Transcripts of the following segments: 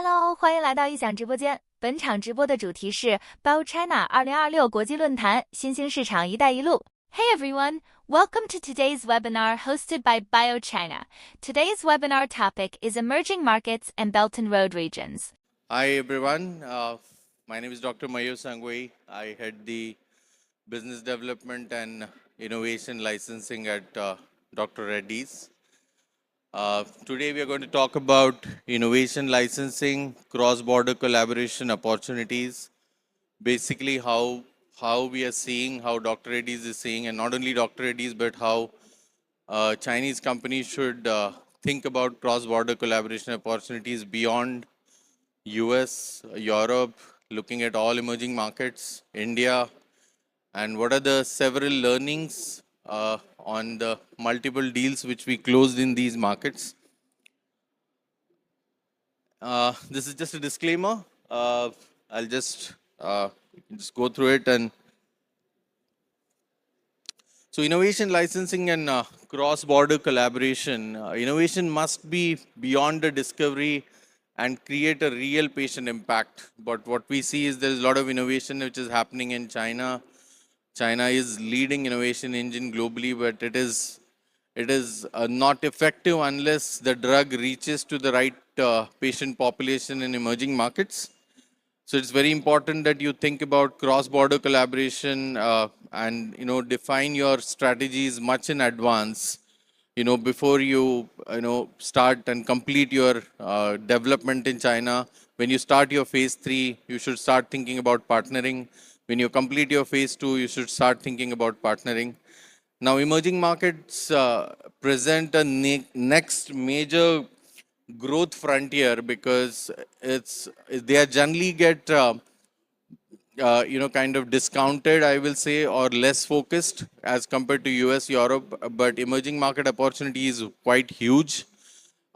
Hello，欢迎来到异想直播间。本场直播的主题是 Biochina 2026国际论坛新兴市场“一带一路”。Hey everyone, welcome to today's webinar hosted by Biochina. Today's webinar topic is emerging markets and Belt and Road regions. Hi everyone, my name is Dr. Mayur Sangwai. I head the business development and innovation licensing at Dr. Reddy's. Today we are going to talk about innovation licensing, cross-border collaboration opportunities, basically how we are seeing, how Dr. Reddy's is seeing, and not only Dr. Reddy's, but how Chinese companies should think about cross-border collaboration opportunities beyond US, Europe, looking at all emerging markets, India, and what are the several learnings on the multiple deals which we closed in these markets. This is just a disclaimer. I'll just go through it. And so innovation licensing and cross-border collaboration. Innovation must be beyond the discovery and create a real patient impact. But what we see is there's a lot of innovation which is happening in China. China is leading innovation engine globally, but it is not effective unless the drug reaches to the right patient population in emerging markets. So it's very important that you think about cross-border collaboration and define your strategies much in advance. Before you start and complete your development in China. When you start your phase 3, you should start thinking about partnering. When you complete your phase 2, you should start thinking about partnering. Now, emerging markets present a next major growth frontier because they are generally get kind of discounted, I will say, or less focused as compared to US, Europe. But emerging market opportunity is quite huge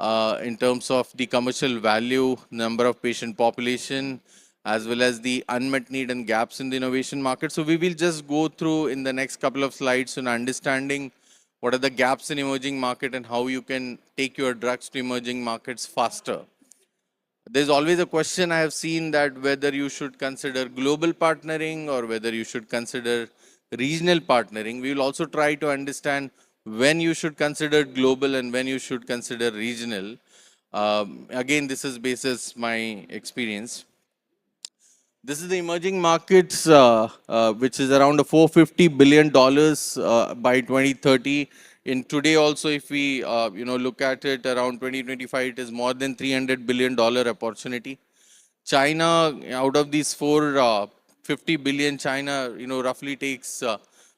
in terms of the commercial value, number of patient population, as well as the unmet need and gaps in the innovation market. So we will just go through in the next couple of slides on understanding what are the gaps in emerging market and how you can take your drugs to emerging markets faster. There's always a question I have seen that whether you should consider global partnering or whether you should consider regional partnering. We will also try to understand when you should consider global and when you should consider regional. Again, this is basis my experience. This is the emerging markets, which is around $450 billion by 2030. In today also, if we look at it around 2025, it is more than $300 billion opportunity. China, out of these 450 billion, China roughly takes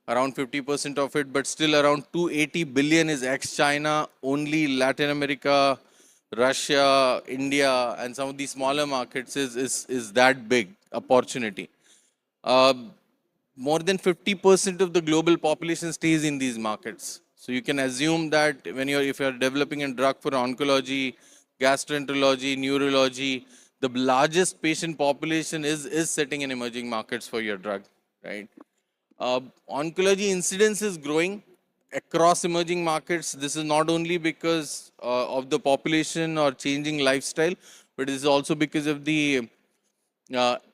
around 50% of it, but still around 280 billion is ex-China. Only Latin America, Russia, India, and some of these smaller markets is that big opportunity. More than 50% of the global population stays in these markets. So you can assume that if you're developing a drug for oncology, gastroenterology, neurology, the largest patient population is sitting in emerging markets for your drug, right? Oncology incidence is growing across emerging markets. This is not only because of the population or changing lifestyle, but it is also because of the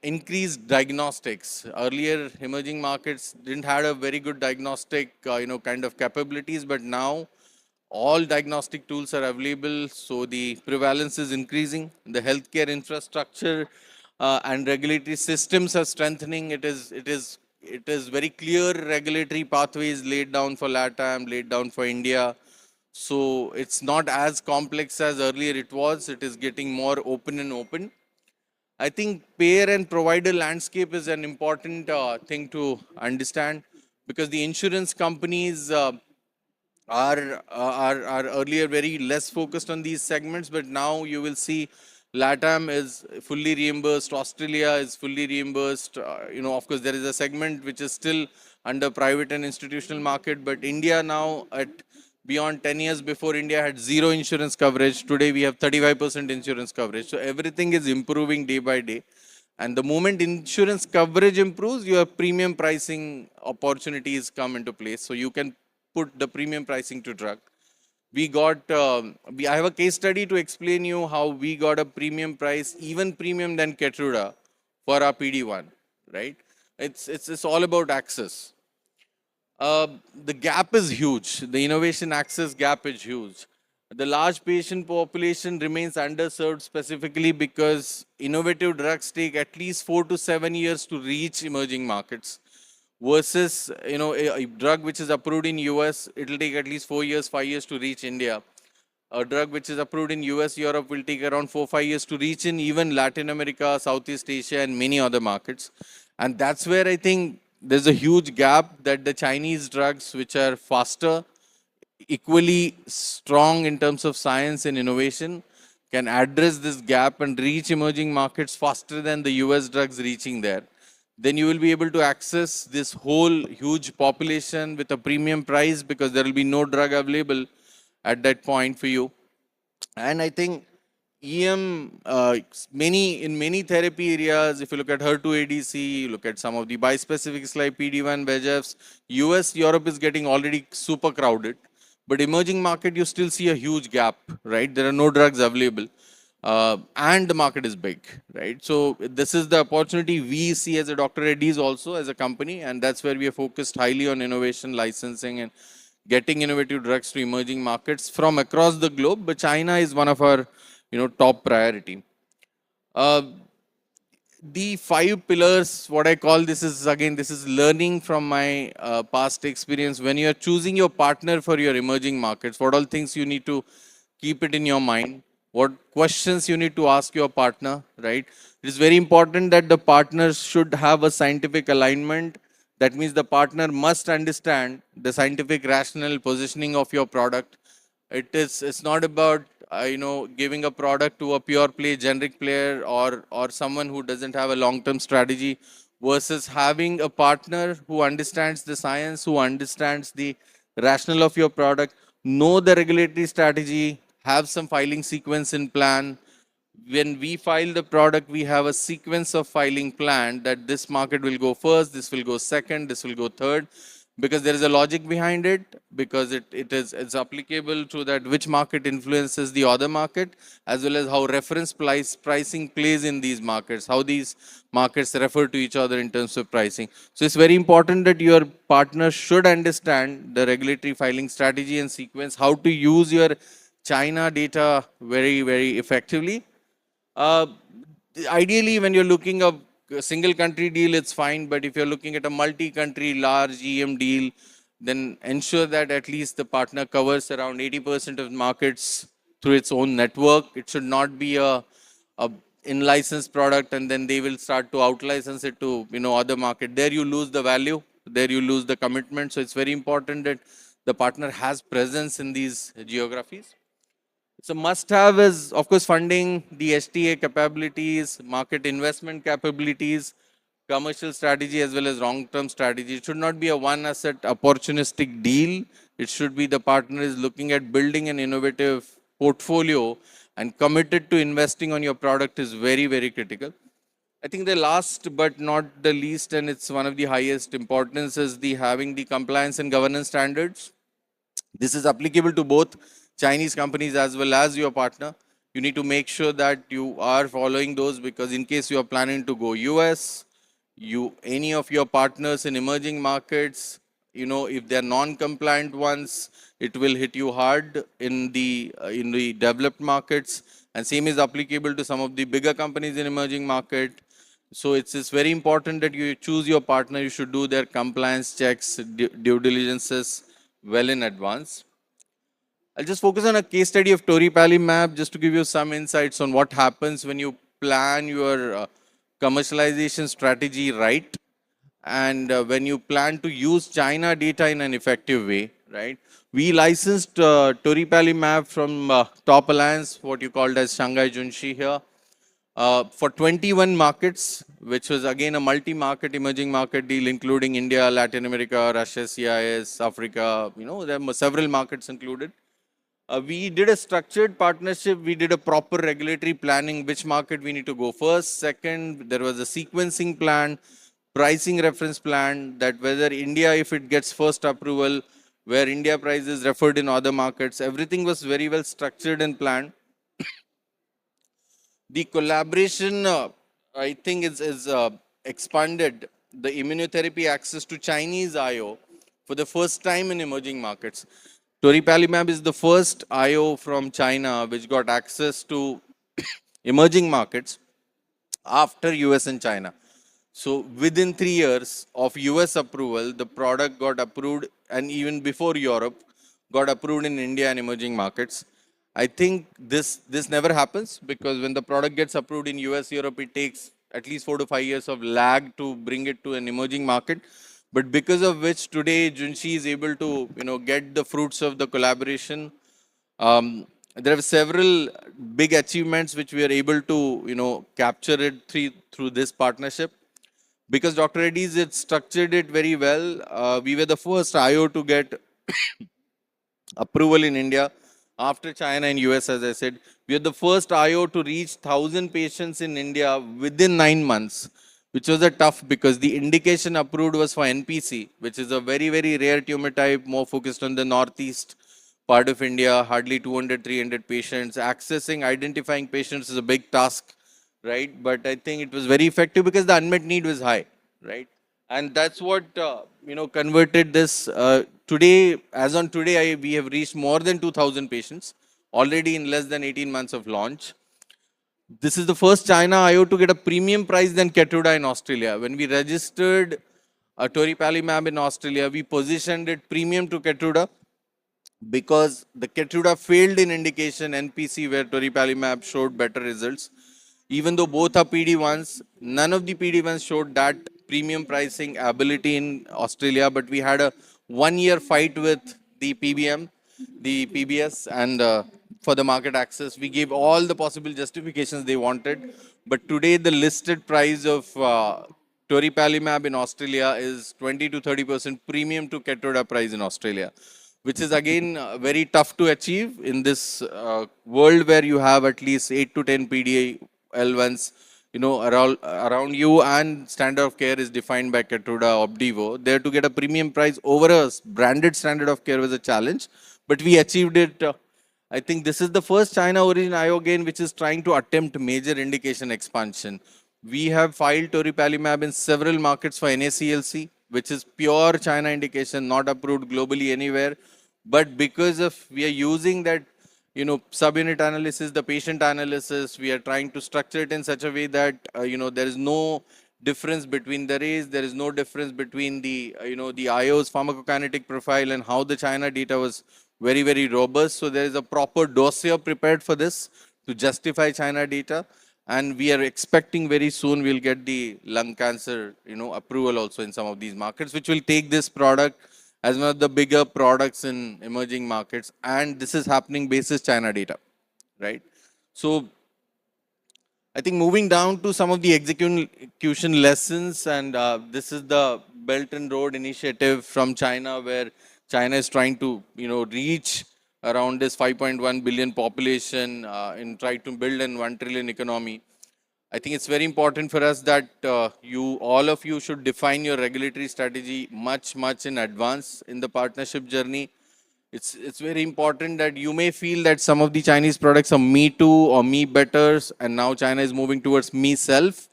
increased diagnostics. Earlier, emerging markets didn't have a very good diagnostic, kind of capabilities, but now all diagnostic tools are available. So the prevalence is increasing. The healthcare infrastructure and regulatory systems are strengthening. It is very clear regulatory pathways laid down for LATAM, laid down for India. So it's not as complex as earlier it was. It is getting more open and open. I think payer and provider landscape is an important thing to understand because the insurance companies are earlier very less focused on these segments, but now you will see LATAM is fully reimbursed, Australia is fully reimbursed. Of course, there is a segment which is still under private and institutional market, but India now at beyond 10 years before India had zero insurance coverage. Today we have 35% insurance coverage. So everything is improving day by day. And the moment insurance coverage improves, your premium pricing opportunities come into place. So you can put the premium pricing to drug. We got, I have a case study to explain you how we got a premium price, even premium than Keytruda for our PD-1, right? It's all about access. Uh, the gap is huge. The innovation access gap is huge. The large patient population remains underserved specifically because innovative drugs take at least 4 to 7 years to reach emerging markets versus a drug which is approved in US, it will take at least 4 years, 5 years to reach India. A drug which is approved in US, Europe will take around 4 5 years to reach in even Latin America, Southeast Asia, and many other markets. And that's where I think there's a huge gap that the Chinese drugs, which are faster, equally strong in terms of science and innovation, can address this gap and reach emerging markets faster than the US drugs reaching there. Then you will be able to access this whole huge population with a premium price because there will be no drug available at that point for you. And I think in many therapy areas, if you look at HER2 ADC, you look at some of the bispecifics like PD-1, VEGFs, US, Europe is getting already super crowded. But emerging market, you still see a huge gap, right? There are no drugs available. And the market is big, right? So this is the opportunity we see as a Dr. Reddy's also as a company, and that's where we are focused highly on innovation, licensing, and getting innovative drugs to emerging markets from across the globe. But China is one of our, top priority. Uh, the 5 pillars, what I call this is, again, this is learning from my past experience. When you are choosing your partner for your emerging markets, what all things you need to keep it in your mind, what questions you need to ask your partner, right? It is very important that the partners should have a scientific alignment. That means the partner must understand the scientific rational positioning of your product. It's not about giving a product to a pure play generic player or someone who doesn't have a long term strategy versus having a partner who understands the science, who understands the rationale of your product, know the regulatory strategy, have some filing sequence in plan. When we file the product, we have a sequence of filing plan that this market will go first, this will go second, this will go third, because there is a logic behind it, because it's applicable to that which market influences the other market, as well as how reference pricing plays in these markets, how these markets refer to each other in terms of pricing. So it's very important that your partner should understand the regulatory filing strategy and sequence, how to use your China data very, very effectively. uh, Ideally, when you're looking at a single country deal, it's fine. But if you're looking at a multi-country large EM deal, then ensure that at least the partner covers around 80% of markets through its own network. It should not be a in-license product and then they will start to out-license it to other market. There you lose the value. There you lose the commitment. So it's very important that the partner has presence in these geographies. So must-have is, of course, funding, the STA capabilities, market investment capabilities, commercial strategy, as well as long-term strategy. It should not be a one-asset opportunistic deal. It should be the partner is looking at building an innovative portfolio and committed to investing on your product is very, very critical. I think the last but not the least, and it's one of the highest importance, is the having the compliance and governance standards. This is applicable to both Chinese companies as well as your partner. You need to make sure that you are following those, because in case you are planning to go US, any of your partners in emerging markets, if they're non-compliant ones, it will hit you hard in the developed markets. And same is applicable to some of the bigger companies in emerging market. So it's very important that you choose your partner. You should do their compliance checks, due diligences well in advance. I'll just focus on a case study of toripalimab just to give you some insights on what happens when you plan your commercialization strategy right, and when you plan to use China data in an effective way, right? We licensed toripalimab from Top Alliance, what you called as Shanghai Junshi here, for 21 markets, which was again a multi-market emerging market deal, including India, Latin America, Russia, CIS, Africa. There were several markets included. We did a structured partnership. We did a proper regulatory planning, which market we need to go first. Second, there was a sequencing plan, pricing reference plan, that whether India, if it gets first approval, where India price is referred in other markets. Everything was very well structured and planned. The collaboration, I think, is expanded the immunotherapy access to Chinese IO for the first time in emerging markets. Toripalimab is the first IO from China which got access to emerging markets after US and China. So within 3 years of US approval, the product got approved, and even before Europe, got approved in India and emerging markets. I think this never happens, because when the product gets approved in US, Europe, it takes at least 4 to 5 years of lag to bring it to an emerging market. But because of which today Junshi is able to get the fruits of the collaboration. There are several big achievements which we are able to capture it through this partnership, because Dr. Reddy's it structured it very well. We were the first IO to get approval in India after China and US. As I said, we are the first IO to reach 1,000 patients in India within 9 months, which was a tough, because the indication approved was for NPC, which is a very, very rare tumor type, more focused on the northeast part of India, hardly 200, 300 patients. Accessing, identifying patients is a big task, right? But I think it was very effective because the unmet need was high, right? And that's what converted this. Today, as on today, we have reached more than 2,000 patients already in less than 18 months of launch. This is the first China IO to get a premium price than Keytruda in Australia. When we registered toripalimab in Australia, we positioned it premium to Keytruda, because the Keytruda failed in indication NPC, where toripalimab showed better results. Even though both are PD-1s, none of the PD-1s showed that premium pricing ability in Australia. But we had a 1-year fight with the PBM, the PBS, and for the market access. We gave all the possible justifications they wanted. But today, the listed price of toripalimab in Australia is 20 to 30% premium to Keytruda price in Australia, which is again very tough to achieve in this world where you have at least 8 to 10 PDL1s, around you, and standard of care is defined by Keytruda, Opdivo. There, to get a premium price over a branded standard of care was a challenge, but we achieved it. I think this is the first China origin IO again which is trying to attempt major indication expansion. We have filed toripalimab in several markets for NACLC, which is pure China indication, not approved globally anywhere. But because of we are using that, subunit analysis, the patient analysis, we are trying to structure it in such a way that, there is no difference between the race, there is no difference between the, the IO's pharmacokinetic profile, and how the China data was very, very robust. So there is a proper dossier prepared for this to justify China data. And we are expecting very soon we'll get the lung cancer, approval also in some of these markets, which will take this product as one of the bigger products in emerging markets. And this is happening basis China data, right? So I think moving down to some of the execution lessons, and this is the Belt and Road Initiative from China, where China is trying to, reach around this 5.1 billion population and try to build an 1 trillion economy. I think it's very important for us that all of you should define your regulatory strategy much in advance in the partnership journey. It's very important that you may feel that some of the Chinese products are me too or me betters, and now China is moving towards me self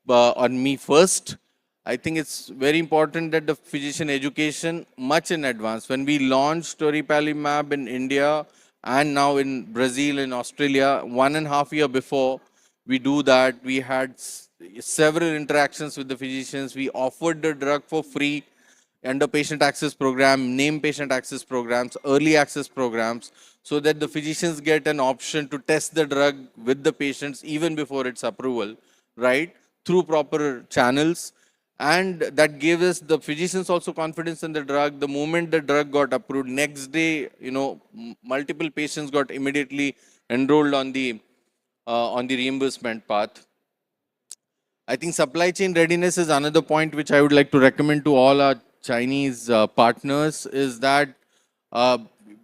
or me first. I think it's very important that the physician education much in advance. When we launched toripalimab in India and now in Brazil and Australia, 1.5 years before we do that, we had several interactions with the physicians. We offered the drug for free under patient access program, name patient access programs, early access programs, so that the physicians get an option to test the drug with the patients even before its approval, right? Through proper channels. And that gave us, the physicians, also confidence in the drug. The moment the drug got approved, next day, multiple patients got immediately enrolled on the reimbursement path. I think supply chain readiness is another point which I would like to recommend to all our Chinese partners, is that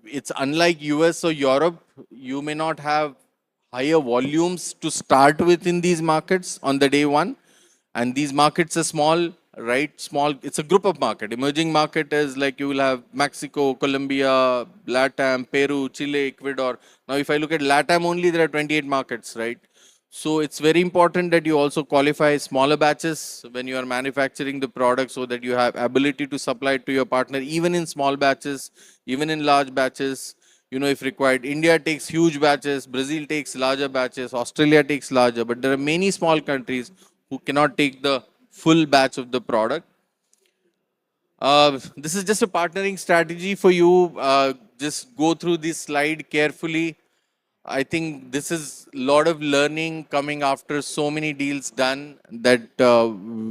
it's unlike US or Europe. You may not have higher volumes to start with in these markets on the day one. And these markets are small, right? Small, it's a group of market. Emerging market is like you will have Mexico, Colombia, LATAM, Peru, Chile, Ecuador. Now, if I look at LATAM only, there are 28 markets, right? So it's very important that you also qualify smaller batches when you are manufacturing the product so that you have ability to supply it to your partner, even in small batches, even in large batches, if required. India takes huge batches, Brazil takes larger batches, Australia takes larger, but there are many small countries who cannot take the full batch of the product. This is just a partnering strategy for you. Just go through this slide carefully. I think this is a lot of learning coming after so many deals done that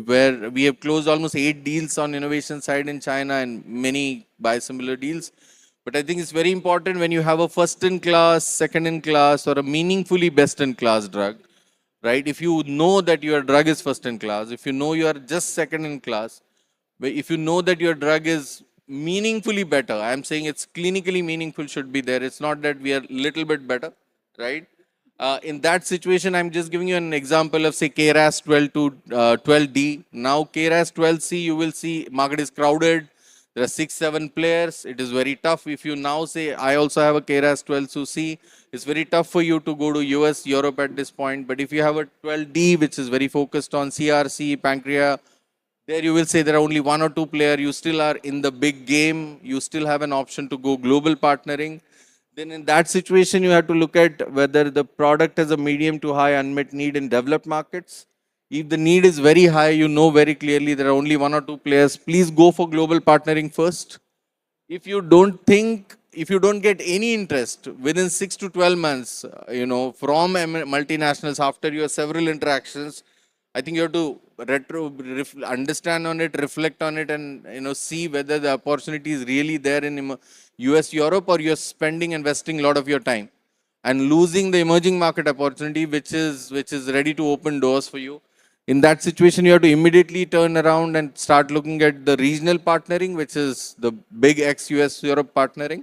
where we have closed almost 8 deals on innovation side in China and many biosimilar deals. But I think it's very important when you have a first in class, second in class, or a meaningfully best in class drug, right? If you know that your drug is first in class, if you know you are just second in class, if you know that your drug is meaningfully better, I'm saying it's clinically meaningful should be there. It's not that we are little bit better, right? In that situation, I'm just giving you an example of say KRAS 12 to 12D. Now KRAS 12C, you will see market is crowded. There are 6, 7 players. It is very tough. If you now say, I also have a KRAS 12C, it's very tough for you to go to US, Europe at this point. But if you have a 12D, which is very focused on CRC, pancreas, there you will say there are only 1 or 2 players. You still are in the big game. You still have an option to go global partnering. Then in that situation, you have to look at whether the product has a medium to high unmet need in developed markets. If the need is very high, you know very clearly there are only 1 or 2 players. Please go for global partnering first. If you don't think, if you don't get any interest within 6 to 12 months, from multinationals after your several interactions, I think you have to understand on it, reflect on it, and see whether the opportunity is really there in US, Europe, or you're spending, investing a lot of your time and losing the emerging market opportunity, which is ready to open doors for you. In that situation, you have to immediately turn around and start looking at the regional partnering, which is the big ex-US Europe partnering.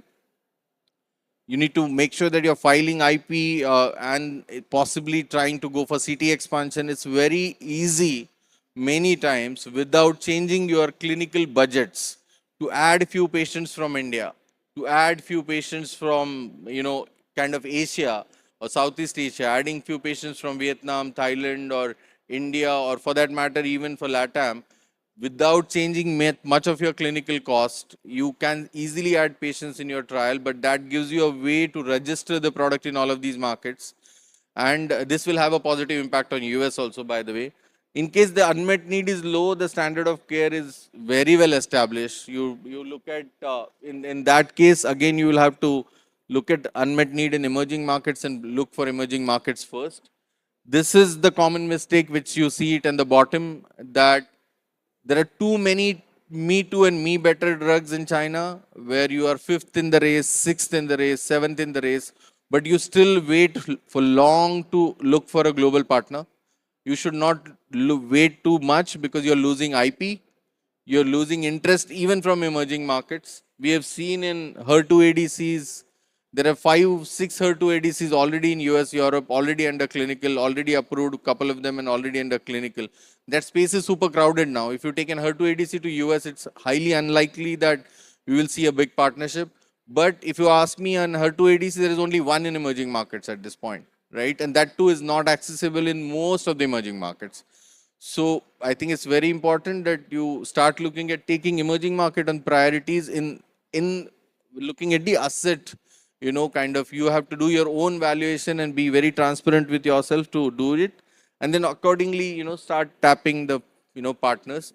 You need to make sure that you're filing IP and possibly trying to go for CT expansion. It's very easy many times without changing your clinical budgets to add few patients from India, to add few patients from, kind of Asia or Southeast Asia, adding few patients from Vietnam, Thailand, or India, or for that matter, even for LATAM, without changing much of your clinical cost. You can easily add patients in your trial, but that gives you a way to register the product in all of these markets. And this will have a positive impact on US also, by the way. In case the unmet need is low, the standard of care is very well established. You look at, in that case, again, you will have to look at unmet need in emerging markets and look for emerging markets first. This is the common mistake which you see it in the bottom, that there are too many me too and me better drugs in China, where you are fifth in the race, sixth in the race, seventh in the race, but you still wait for long to look for a global partner. You should not wait too much because you're losing IP. You're losing interest even from emerging markets. We have seen in HER2 ADCs, there are 5, 6 HER2 ADCs already in US, Europe, already under clinical, already approved, a couple of them, and already under clinical. That space is super crowded now. If you take an HER2 ADC to US, it's highly unlikely that we will see a big partnership. But if you ask me on HER2 ADC, there is only one in emerging markets at this point, right? And that too is not accessible in most of the emerging markets. So I think it's very important that you start looking at taking emerging market on priorities in looking at the asset. Kind of you have to do your own valuation and be very transparent with yourself to do it, and then accordingly, start tapping the partners.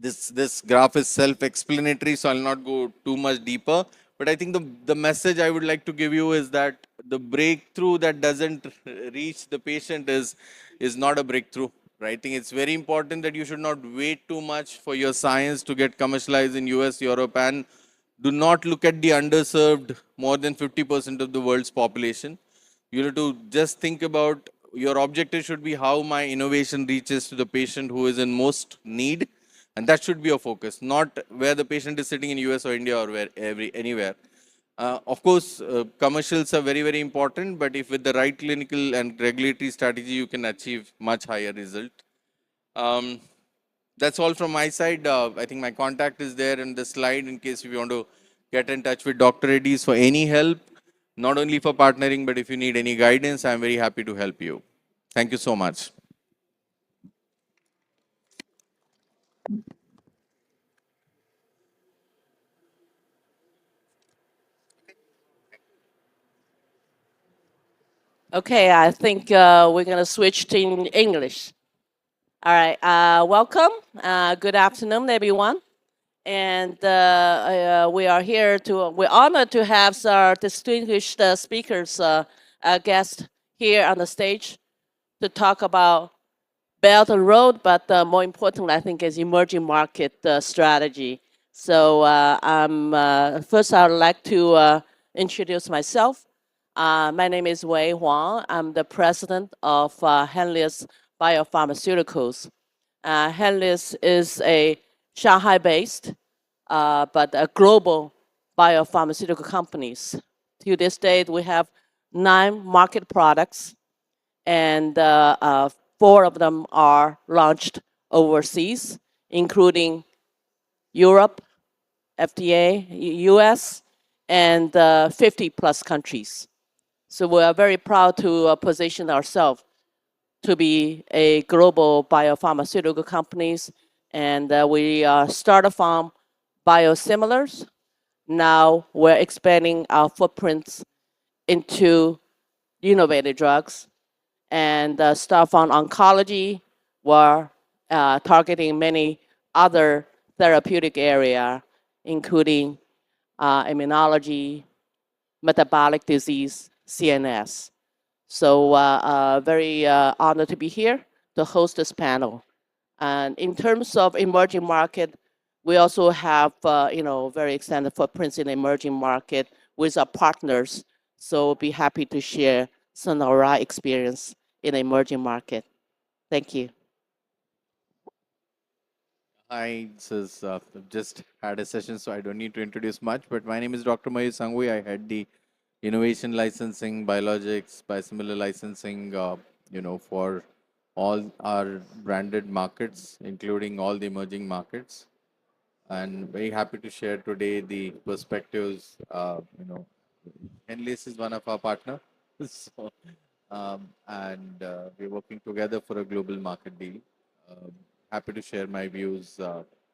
This graph is self-explanatory, so I'll not go too much deeper. But I think the message I would like to give you is that the breakthrough that doesn't reach the patient is not a breakthrough. Right? I think it's very important that you should not wait too much for your science to get commercialized in US, Europe, and do not look at the underserved, more than 50% of the world's population. You have to just think about your objective should be how my innovation reaches to the patient who is in most need. And that should be your focus, not where the patient is sitting in US or India or anywhere. Of course, commercials are very, very important, but if with the right clinical and regulatory strategy, you can achieve much higher result. Um, That's all from my side. I think my contact is there in the slide in case if you want to get in touch with Dr. Reddy's for any help, not only for partnering, but if you need any guidance, I'm very happy to help you. Thank you so much. Okay, I think we're going to switch to English. All right, welcome. Good afternoon, everyone. And we are here to, we're honored to have our distinguished speakers, guests here on the stage to talk about Belt and Road, but more importantly, I think is emerging market strategy. So first I would like to introduce myself. My name is Wei Huang. I'm the president of Henlius Biopharmaceuticals. Henlius is a Shanghai-based, but a global biopharmaceutical companies. To this date, we have 9 market products, and 4 of them are launched overseas, including Europe, FDA, US, and 50 plus countries. So we are very proud to position ourselves to be a global biopharmaceutical companies, and we started from biosimilars. Now we're expanding our footprints into innovative drugs, and stuff on oncology. We're targeting many other therapeutic area, including immunology, metabolic disease, CNS. So very honored to be here to host this panel. And in terms of emerging market, we also have very extended footprints in the emerging market with our partners. So be happy to share some of our experience in the emerging market. Thank you. Hi, this is just had a session, so I don't need to introduce much. But my name is Dr. Mayur Sangui. I head the innovation licensing, biologics, biosimilar licensing, for all our branded markets, including all the emerging markets. And very happy to share today the perspectives. Enlace is one of our partner, so and we're working together for a global market deal. Um, Happy to share my views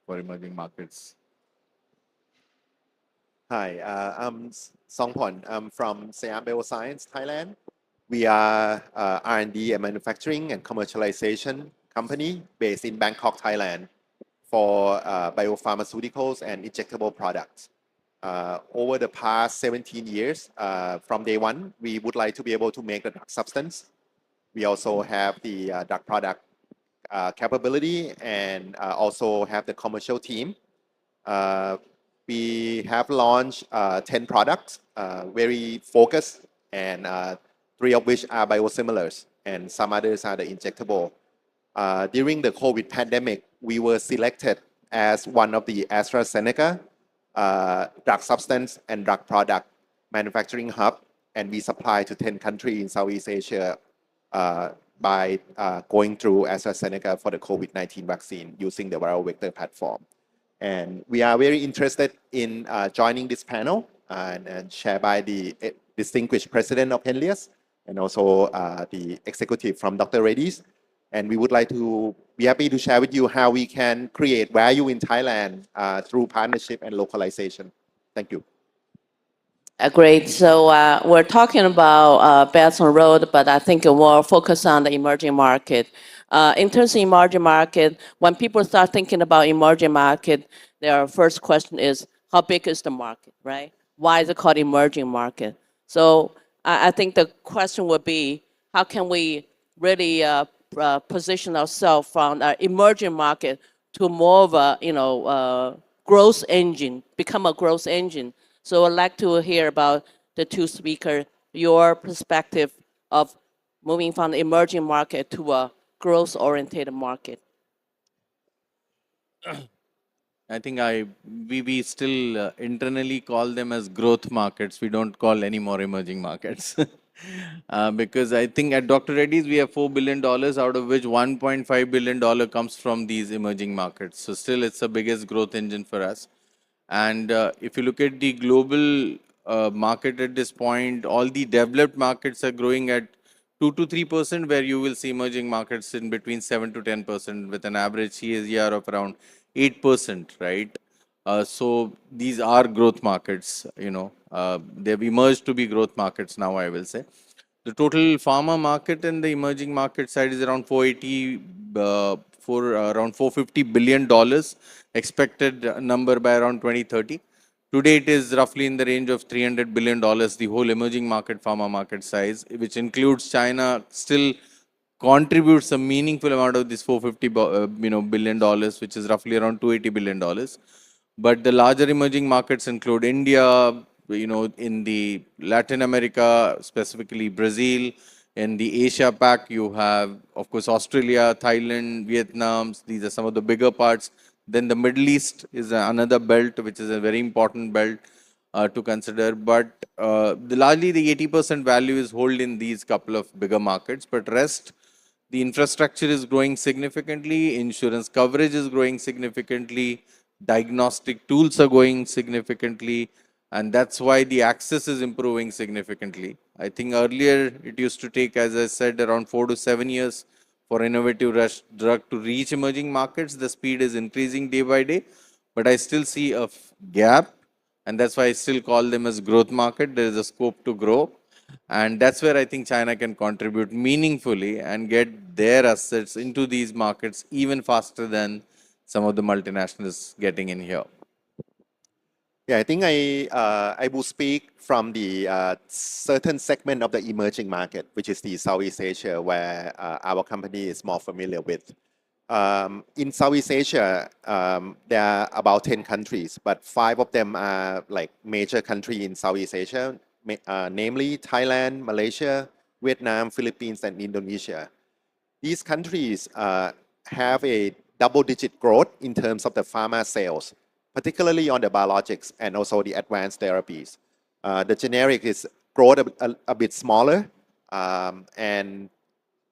for emerging markets. Hi, I'm Songpon. I'm from Siam Bioscience, Thailand. We are R&D and manufacturing and commercialization company based in Bangkok, Thailand for biopharmaceuticals and injectable products. Over the past 17 years, from day one, we would like to be able to make the drug substance. We also have the drug product capability and also have the commercial team. We have launched 10 products, very focused, and 3 of which are biosimilars, and some others are the injectable. During the COVID pandemic, we were selected as one of the AstraZeneca drug substance and drug product manufacturing hub, and we supply to 10 countries in Southeast Asia by going through AstraZeneca for the COVID-19 vaccine using the viral vector platform. And we are very interested in joining this panel and shared by the distinguished president of Henlius and also the executive from Dr. Reddy's. And we would like to be happy to share with you how we can create value in Thailand through partnership and localization. Thank you. Great. So we're talking about Belt and Road, but I think we'll focus on the emerging market. In terms of emerging market, when people start thinking about emerging market, their first question is, how big is the market, right? Why is it called emerging market? So I think the question would be, how can we really position ourselves from an emerging market to more of a growth engine, become a growth engine? So I'd like to hear about the 2 speakers, your perspective of moving from the emerging market to a growth-oriented market. I think we still internally call them as growth markets. We don't call any more emerging markets. Because I think at Dr. Reddy's we have $4 billion, out of which $1.5 billion comes from these emerging markets. So still it's the biggest growth engine for us. And if you look at the global market at this point, all the developed markets are growing at 2 to 3%, where you will see emerging markets in between 7 to 10% with an average CAGR of around 8%, right? So these are growth markets, they've emerged to be growth markets now, I will say. The total pharma market in the emerging market side is around 480, for around $450 billion, expected number by around 2030. Today, it is roughly in the range of $300 billion, the whole emerging market pharma market size, which includes China, still contributes a meaningful amount of this 450 billion dollars, which is roughly around $280 billion. But the larger emerging markets include India, in the Latin America, specifically Brazil. In the Asia Pac, you have, of course, Australia, Thailand, Vietnam. These are some of the bigger parts. Then the Middle East is another belt, which is a very important belt to consider. But largely the 80% value is held in these couple of bigger markets. But rest, the infrastructure is growing significantly, insurance coverage is growing significantly, diagnostic tools are growing significantly, and that's why the access is improving significantly. I think earlier it used to take, as I said, around 4 to 7 years for innovative drug to reach emerging markets. The speed is increasing day by day, but I still see a gap, and that's why I still call them as growth market. There is a scope to grow. And that's where I think China can contribute meaningfully and get their assets into these markets even faster than some of the multinationals getting in here. Yeah, I think I will speak from the certain segment of the emerging market, which is the Southeast Asia, where our company is more familiar with. In Southeast Asia, there are about 10 countries, but 5 of them are like major countries in Southeast Asia, namely Thailand, Malaysia, Vietnam, Philippines, and Indonesia. These countries have a double-digit growth in terms of the pharma sales, particularly on the biologics and also the advanced therapies. The generic is growth a bit smaller, and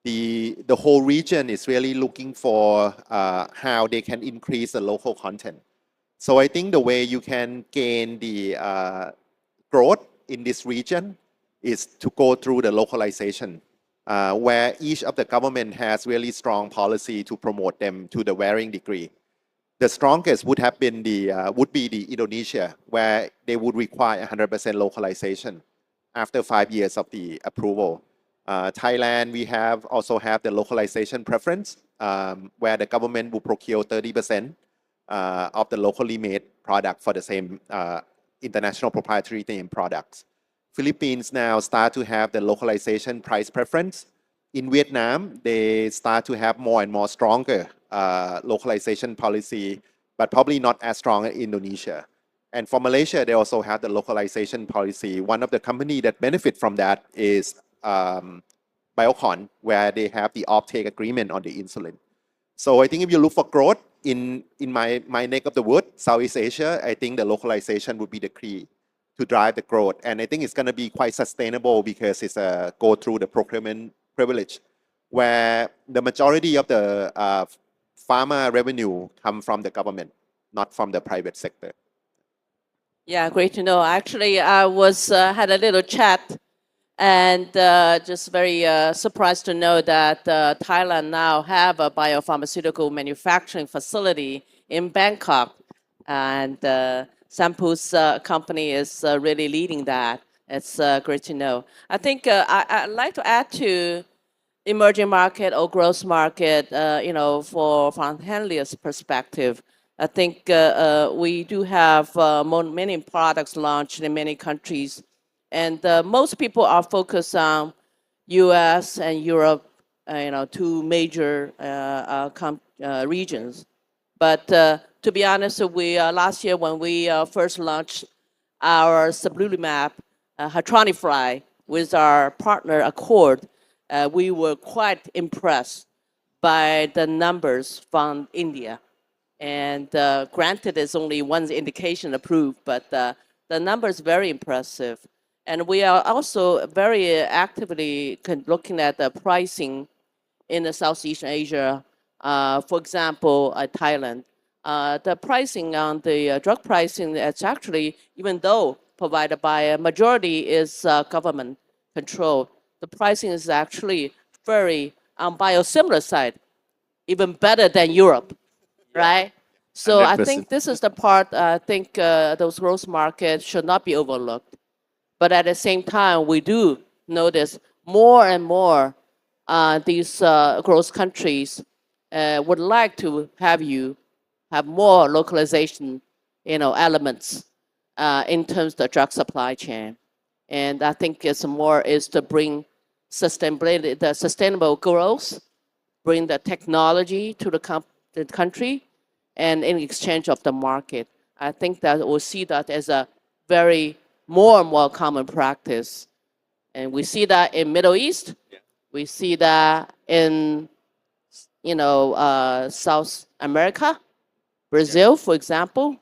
the whole region is really looking for how they can increase the local content. So I think the way you can gain the growth in this region is to go through the localization, where each of the government has really strong policy to promote them to the varying degree. The strongest would have been would be the Indonesia, where they would require 100% localization after 5 years of the approval. Thailand, we also have the localization preference, where the government will procure 30% of the locally made product for the same international proprietary name products. Philippines now start to have the localization price preference. In Vietnam, they start to have more and more stronger localization policy, but probably not as strong as Indonesia. And for Malaysia, they also have the localization policy. One of the companies that benefit from that is Biopharma, where they have the offtake agreement on the insulin. So I think if you look for growth in my neck of the wood, Southeast Asia, I think the localization would be the key to drive the growth. And I think it's going to be quite sustainable because it's go through the procurement privilege, where the majority of the pharma revenue come from the government, not from the private sector. Yeah, great to know. Actually, I had a little chat and just very surprised to know that Thailand now have a biopharmaceutical manufacturing facility in Bangkok, and Sampu's company is really leading that. It's great to know. I think I'd like to add to emerging market or growth market, from Henlius' perspective. I think we do have many products launched in many countries, and most people are focused on U.S. and Europe, two major regions. But to be honest, we last year when we first launched our Sablulimab Hatronifly with our partner Accord, we were quite impressed by the numbers from India. And granted, there's only one indication approved, but the number is very impressive. And we are also very actively looking at the pricing in the Southeast Asia. For example, Thailand. The pricing on the drug pricing, it's actually, even though provided by a majority is government controlled, the pricing is actually very, on biosimilar side, even better than Europe, right? So I 100%. think this is the part I think those growth markets should not be overlooked. But at the same time, we do notice more and more these growth countries would like to have you have more localization, elements in terms of the drug supply chain. And I think it's more is to bring sustainability, the sustainable growth, bring the technology to the country, and in exchange of the market. I think that we'll see that as a very more and more common practice. And we see that in Middle East. We see that in, South America, Brazil, for example.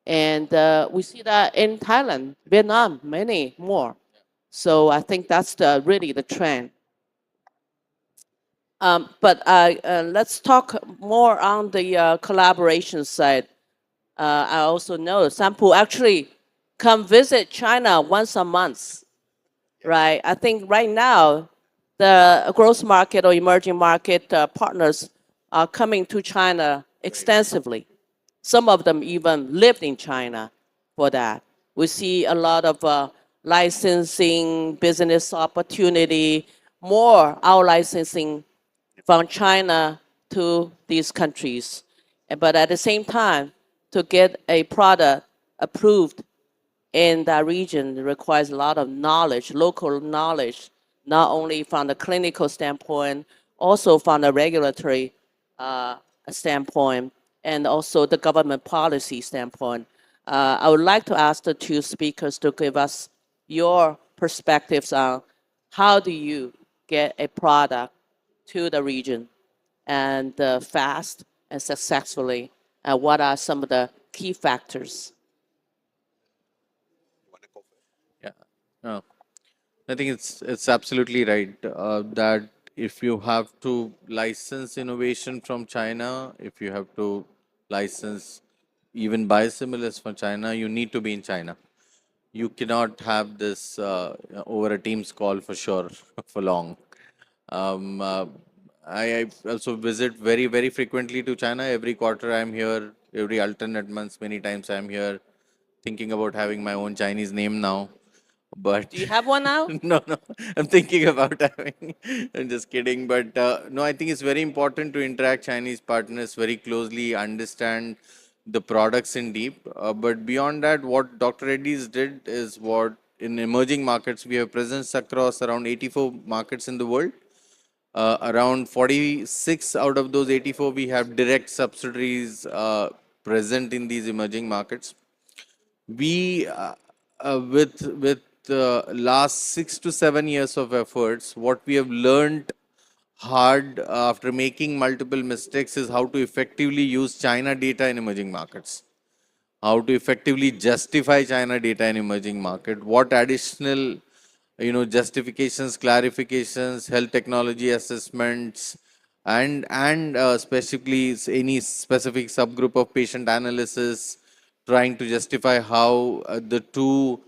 And we see that in Thailand, Vietnam, many more. So I think that's really the trend. But let's talk more on the collaboration side. I also know Sampo actually come visit China once a month, right? I think right now the growth market or emerging market partners are coming to China extensively. Some of them even lived in China for that. We see a lot of licensing, business opportunity, more out licensing from China to these countries. But at the same time, to get a product approved in that region requires a lot of knowledge, local knowledge, not only from the clinical standpoint, also from the regulatory uh, standpoint, and also the government policy standpoint. I would like to ask the two speakers to give us your perspectives on how do you get a product to the region and fast and successfully, and what are some of the key factors? Yeah. No, I think it's absolutely right that if you have to license innovation from China, if you have to license even biosimilars from China, you need to be in China. You cannot have this over a Teams call for sure for long. Um, uh, I also visit very frequently to China. Every quarter I'm here. Every alternate months, many times I'm here. Thinking about having my own Chinese name now, but Do you have one now? no, I'm thinking about having. I'm just kidding, but no, I think it's very important to interact Chinese partners very closely, understand the products in deep. But beyond that, what Dr. Reddy's did is what in emerging markets we have presence across around 84 markets in the world. Around 46 out of those 84 we have direct subsidiaries present in these emerging markets. We with last 6 to 7 years of efforts, what we have learned hard after making multiple mistakes is how to effectively use China data in emerging markets, how to effectively justify China data in emerging market, what additional justifications, clarifications, health technology assessments, and specifically any specific subgroup of patient analysis, trying to justify how the two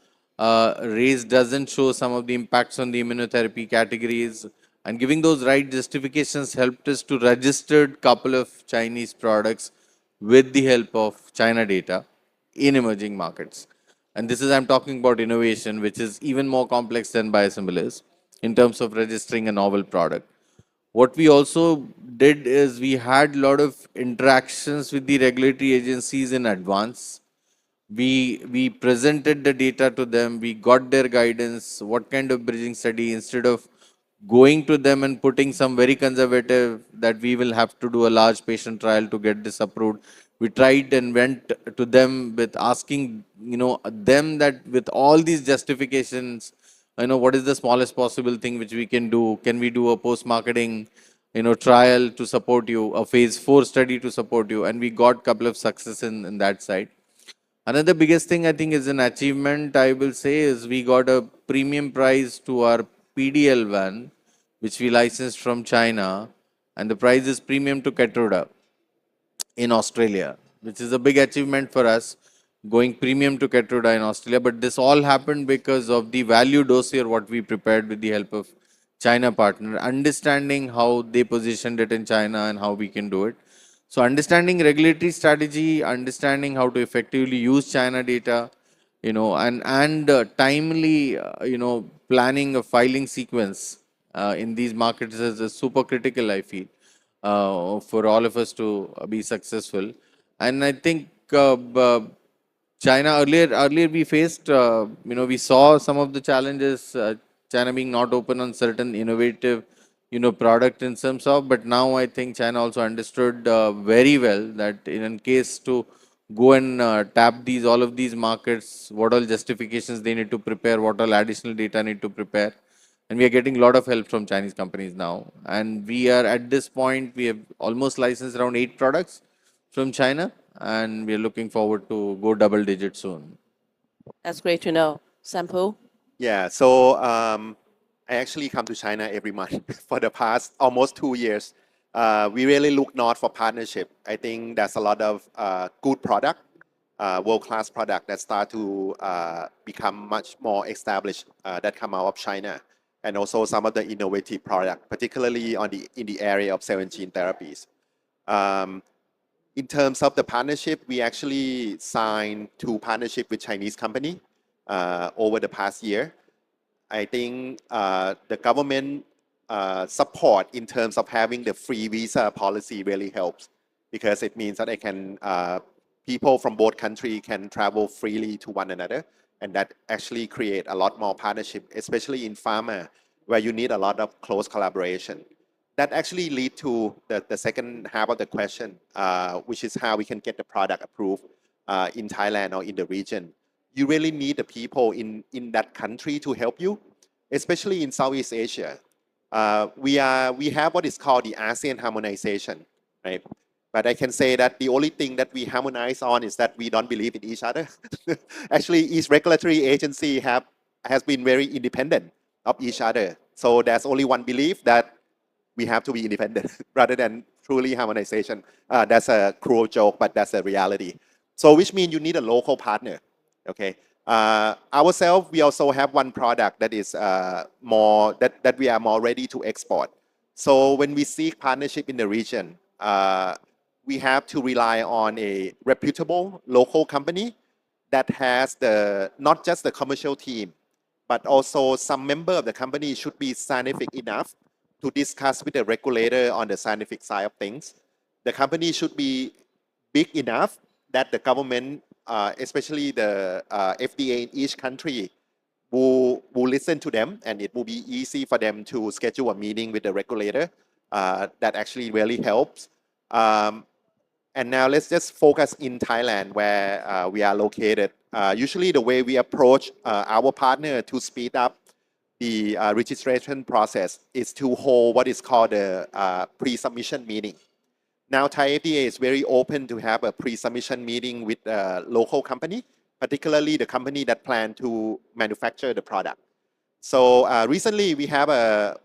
rays doesn't show some of the impacts on the immunotherapy categories, and giving those right justifications helped us to registered couple of Chinese products with the help of China data in emerging markets. And this is, I'm talking about innovation, which is even more complex than biosimilars in terms of registering a novel product. What we also did is we had a lot of interactions with the regulatory agencies in advance. We presented the data to them, we got their guidance, what kind of bridging study, instead of going to them and putting some very conservative that we will have to do a large patient trial to get this approved. We tried and went to them with asking, them that with all these justifications, what is the smallest possible thing which we can do? Can we do a post-marketing, trial to support you, a phase 4 study to support you? And we got couple of success in that side. Another biggest thing I think is an achievement, I will say, is we got a premium price to our PDL1, which we licensed from China, and the price is premium to Keytruda in Australia, which is a big achievement for us, going premium to Keytruda in Australia. But this all happened because of the value dossier what we prepared with the help of China partner, understanding how they positioned it in China and how we can do it. So understanding regulatory strategy, understanding how to effectively use China data, and timely, planning a filing sequence in these markets is super critical, I feel, for all of us to be successful. And I think China earlier we faced, we saw some of the challenges, China being not open on certain innovative, product in terms of, but now I think China also understood very well that in case to go and tap all of these markets, what all justifications they need to prepare, what all additional data need to prepare. And we are getting a lot of help from Chinese companies now. And we are at this point, we have almost licensed around 8 products from China, and we are looking forward to go double digit soon. That's great to know. Sample? Yeah, so I actually come to China every month for the past almost 2 years. We really look north for partnership. I think there's a lot of good product, world-class product that start to become much more established that come out of China, and also some of the innovative product, particularly in the area of cell and gene therapies. In terms of the partnership, we actually signed 2 partnerships with Chinese company over the past year. I think the government support in terms of having the free visa policy really helps, because it means that people from both countries can travel freely to one another, and that actually create a lot more partnership, especially in pharma, where you need a lot of close collaboration. That actually lead to the second half of the question, which is how we can get the product approved in Thailand or in the region. You really need the people in that country to help you, especially in Southeast Asia. We have what is called the ASEAN harmonization, right? But I can say that the only thing that we harmonize on is that we don't believe in each other. Actually, each regulatory agency has been very independent of each other. So there's only one belief, that we have to be independent rather than truly harmonization. That's a cruel joke, but that's a reality. So which means you need a local partner, okay? Ourselves, we also have one product that is more that we are more ready to export. So when we seek partnership in the region, we have to rely on a reputable local company that has not just the commercial team, but also some member of the company should be scientific enough to discuss with the regulator on the scientific side of things. The company should be big enough that the government, especially the FDA in each country, will listen to them, and it will be easy for them to schedule a meeting with the regulator. That actually really helps. And now let's just focus in Thailand, where we are located. Usually the way we approach our partner to speed up the registration process is to hold what is called a pre-submission meeting. Now Thai FDA is very open to have a pre-submission meeting with a local company, particularly the company that plan to manufacture the product. So recently we have a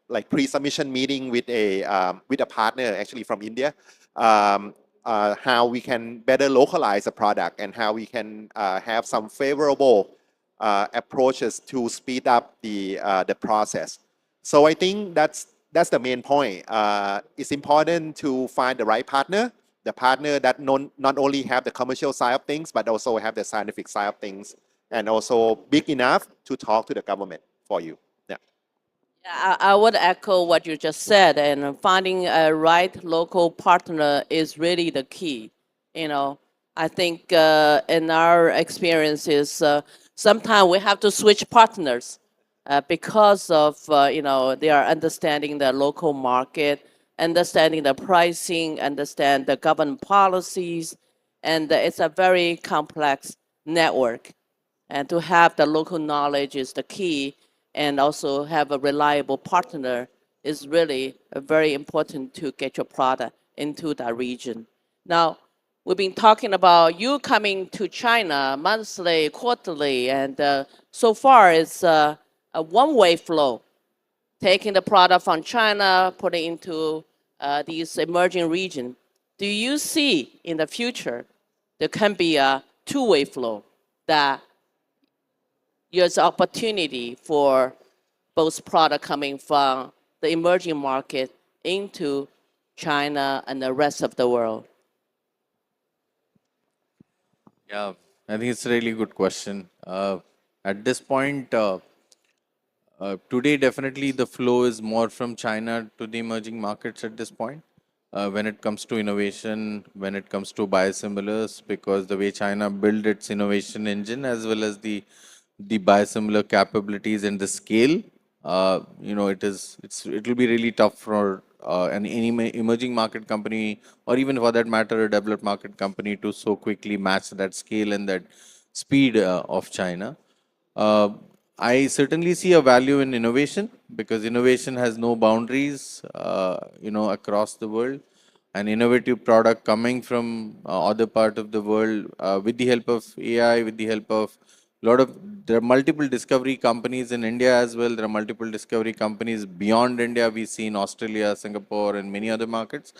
like pre-submission meeting with a partner actually from India, how we can better localize the product and how we can have some favorable approaches to speed up the process. So I think that's the main point. It's important to find the right partner, the partner that not only have the commercial side of things, but also have the scientific side of things, and also big enough to talk to the government for you. Yeah. Yeah, I would echo what you just said, and finding a right local partner is really the key. I think in our experiences, sometimes we have to switch partners because of they are understanding the local market, understanding the pricing, understand the government policies, and it's a very complex network. And to have the local knowledge is the key, and also have a reliable partner is really very important to get your product into that region. Now, we've been talking about you coming to China monthly, quarterly, and so far it's a one-way flow, taking the product from China, putting into these emerging regions. Do you see in the future there can be a two-way flow, that there's opportunity for both product coming from the emerging market into China and the rest of the world? Yeah, I think it's a really good question. At this point, today, definitely the flow is more from China to the emerging markets at this point. When it comes to innovation, when it comes to biosimilars, because the way China built its innovation engine as well as the biosimilar capabilities and the scale, it will be really tough for any emerging market company, or even for that matter, a developed market company, to so quickly match that scale and that speed of China. Uh, I certainly see a value in innovation, because innovation has no boundaries, across the world. An innovative product coming from other part of the world, with the help of AI, with the help of there are multiple discovery companies in India as well. There are multiple discovery companies beyond India. We see in Australia, Singapore, and many other markets.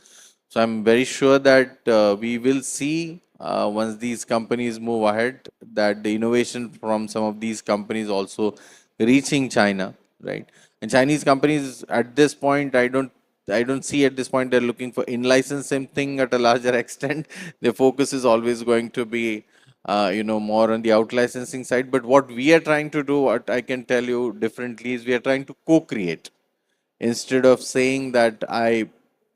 So I'm very sure that we will see, once these companies move ahead, that the innovation from some of these companies also reaching China, right? And Chinese companies at this point, I don't see at this point they're looking for in-license same thing at a larger extent. Their focus is always going to be, more on the out-licensing side. But what we are trying to do, what I can tell you differently, is we are trying to co-create. Instead of saying that I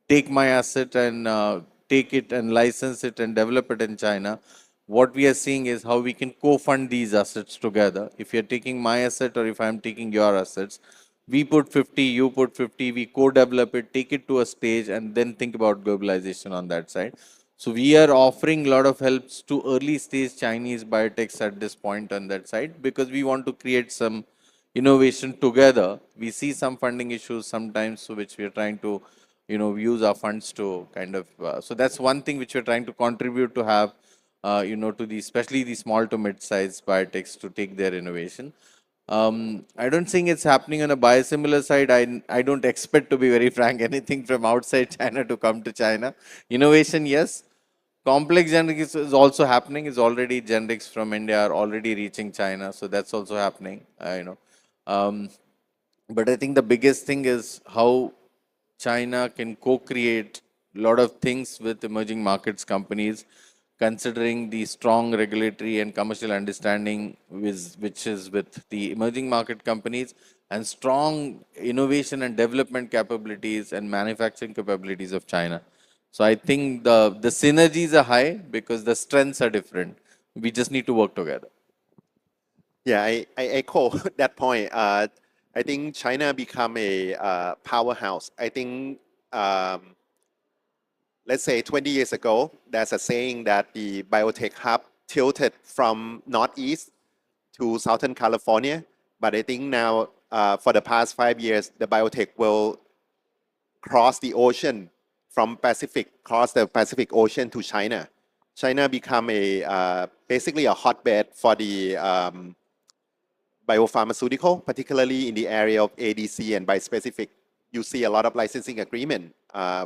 take my asset and take it and license it and develop it in China, what we are seeing is how we can co-fund these assets together. If you're taking my asset or if I'm taking your assets, we put 50, you put 50, we co-develop it, take it to a stage, and then think about globalization on that side. So we are offering a lot of helps to early stage Chinese biotechs at this point on that side, because we want to create some innovation together. We see some funding issues sometimes, so which we are trying to, use our funds to kind of. So that's one thing which we're trying to contribute to have, to the especially the small to mid-sized biotechs to take their innovation. I don't think it's happening on a biosimilar side. I don't expect, to be very frank, anything from outside China to come to China. Innovation, yes. Complex generics is also happening. Is already generics from India are already reaching China, so that's also happening. Um, but I think the biggest thing is how China can co-create a lot of things with emerging markets companies, considering the strong regulatory and commercial understanding which is with the emerging market companies, and strong innovation and development capabilities and manufacturing capabilities of China. So I think the synergies are high because the strengths are different. We just need to work together. Yeah, I echo that point. I think China become a powerhouse. I think, let's say 20 years ago, there's a saying that the biotech hub tilted from northeast to Southern California. But I think now, for the past 5 years, the biotech will cross the ocean cross the Pacific Ocean to China. China become basically a hotbed for the biopharmaceutical, particularly in the area of ADC and bispecific. You see a lot of licensing agreement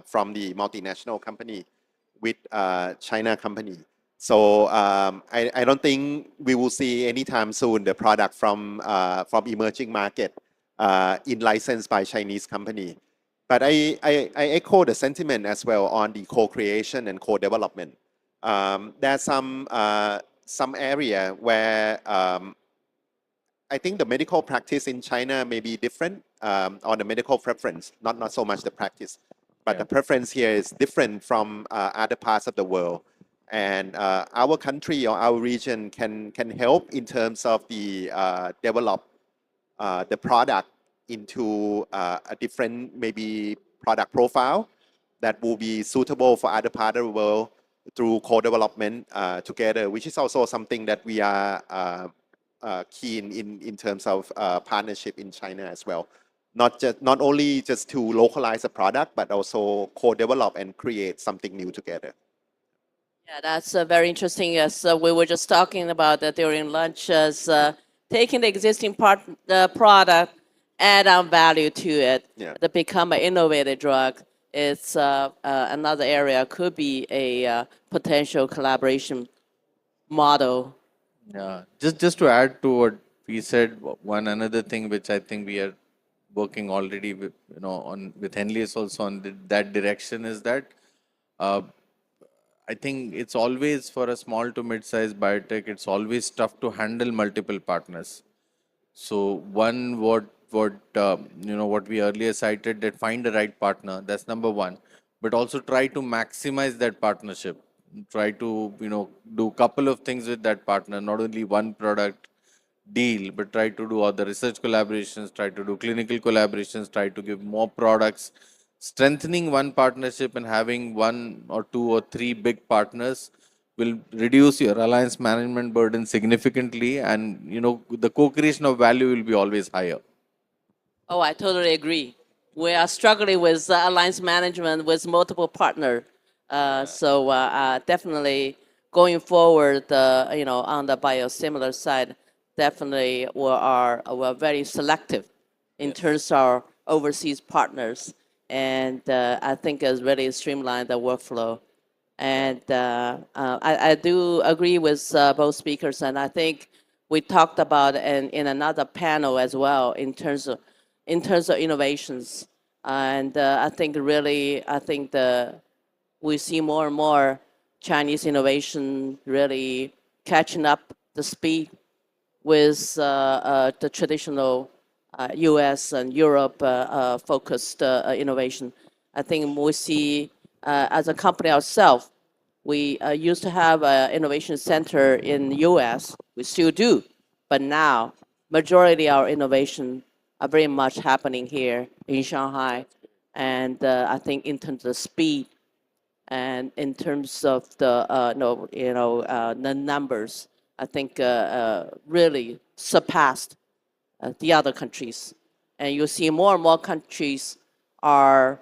from the multinational company with China company. So I don't think we will see anytime soon the product from emerging market in licensed by Chinese company. But I echo the sentiment as well on the co-creation and co-development. There's some area where I think the medical practice in China may be different, or the medical preference, not so much the practice, but the preference here is different from other parts of the world. And our country or our region can help in terms of the develop the product into a different maybe product profile that will be suitable for other part of the world through co-development together, which is also something that we are keen in terms of partnership in China as well. Not only just to localize a product, but also co-develop and create something new together. Yeah, that's very interesting. Yes, we were just talking about that during lunch as taking the existing product, add on value to it, Yeah. to become an innovative drug. It's another area could be a potential collaboration model. Yeah, just to add to what we said, one another thing which I think we are working already with, on with Henlius also on that direction is that uh, I think it's always for a small to mid-sized biotech, it's always tough to handle multiple partners. So one, what we earlier cited, that find the right partner. That's number one. But also try to maximize that partnership. Try to do couple of things with that partner. Not only one product deal, but try to do other research collaborations. Try to do clinical collaborations. Try to give more products. Strengthening one partnership and having one or two or three big partners will reduce your alliance management burden significantly, and the co-creation of value will be always higher. Oh, I totally agree. We are struggling with alliance management with multiple partners. Definitely going forward, on the biosimilar side, definitely we're very selective in terms of our overseas partners, and I think it's really streamlined the workflow. And I do agree with both speakers, and I think we talked about in another panel as well in terms of innovations. And I think we see more and more Chinese innovation really catching up the speed with the traditional U.S. and Europe focused innovation. I think we see as a company ourselves, we used to have an innovation center in the U.S. We still do, but now majority of our innovation are very much happening here in Shanghai, and I think in terms of speed and in terms of the no, the numbers, I think really surpassed the other countries. And you see more and more countries are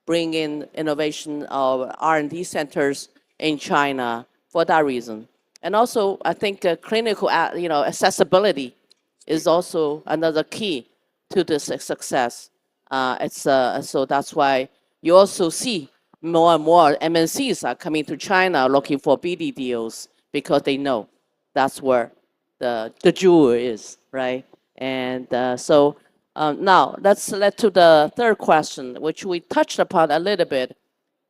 bringing innovation of R&D centers in China for that reason. And also, I think clinical, accessibility is also another key to this success. So that's why you also see more and more MNCs are coming to China looking for BD deals because they know that's where the jewel is, right? And now let's let to the third question, which we touched upon a little bit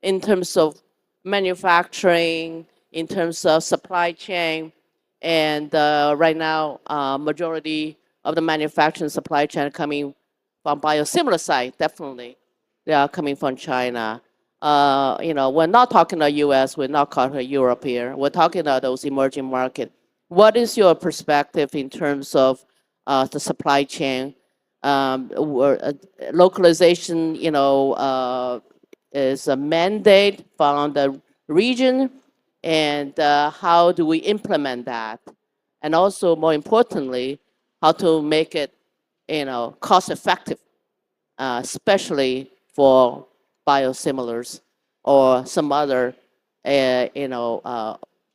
in terms of manufacturing, in terms of supply chain, and right now, majority of the manufacturing supply chain coming from biosimilar side, definitely, they are coming from China. We're not talking about U.S., we're not talking Europe here. We're talking about those emerging market. What is your perspective in terms of the supply chain? Localization, is a mandate from the region, and how do we implement that? And also, more importantly, how to make it, cost effective, especially for biosimilars or some other,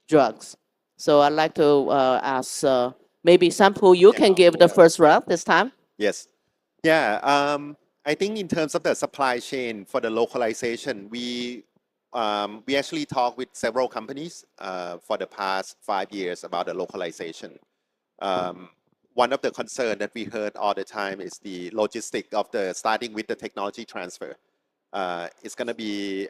drugs. So I'd like to ask maybe Sampo, you can give the first round this time. Yes. Yeah. I think in terms of the supply chain for the localization, we actually talked with several companies for the past 5 years about the localization. One of the concern that we heard all the time is the logistic of the starting with the technology transfer. It's going to be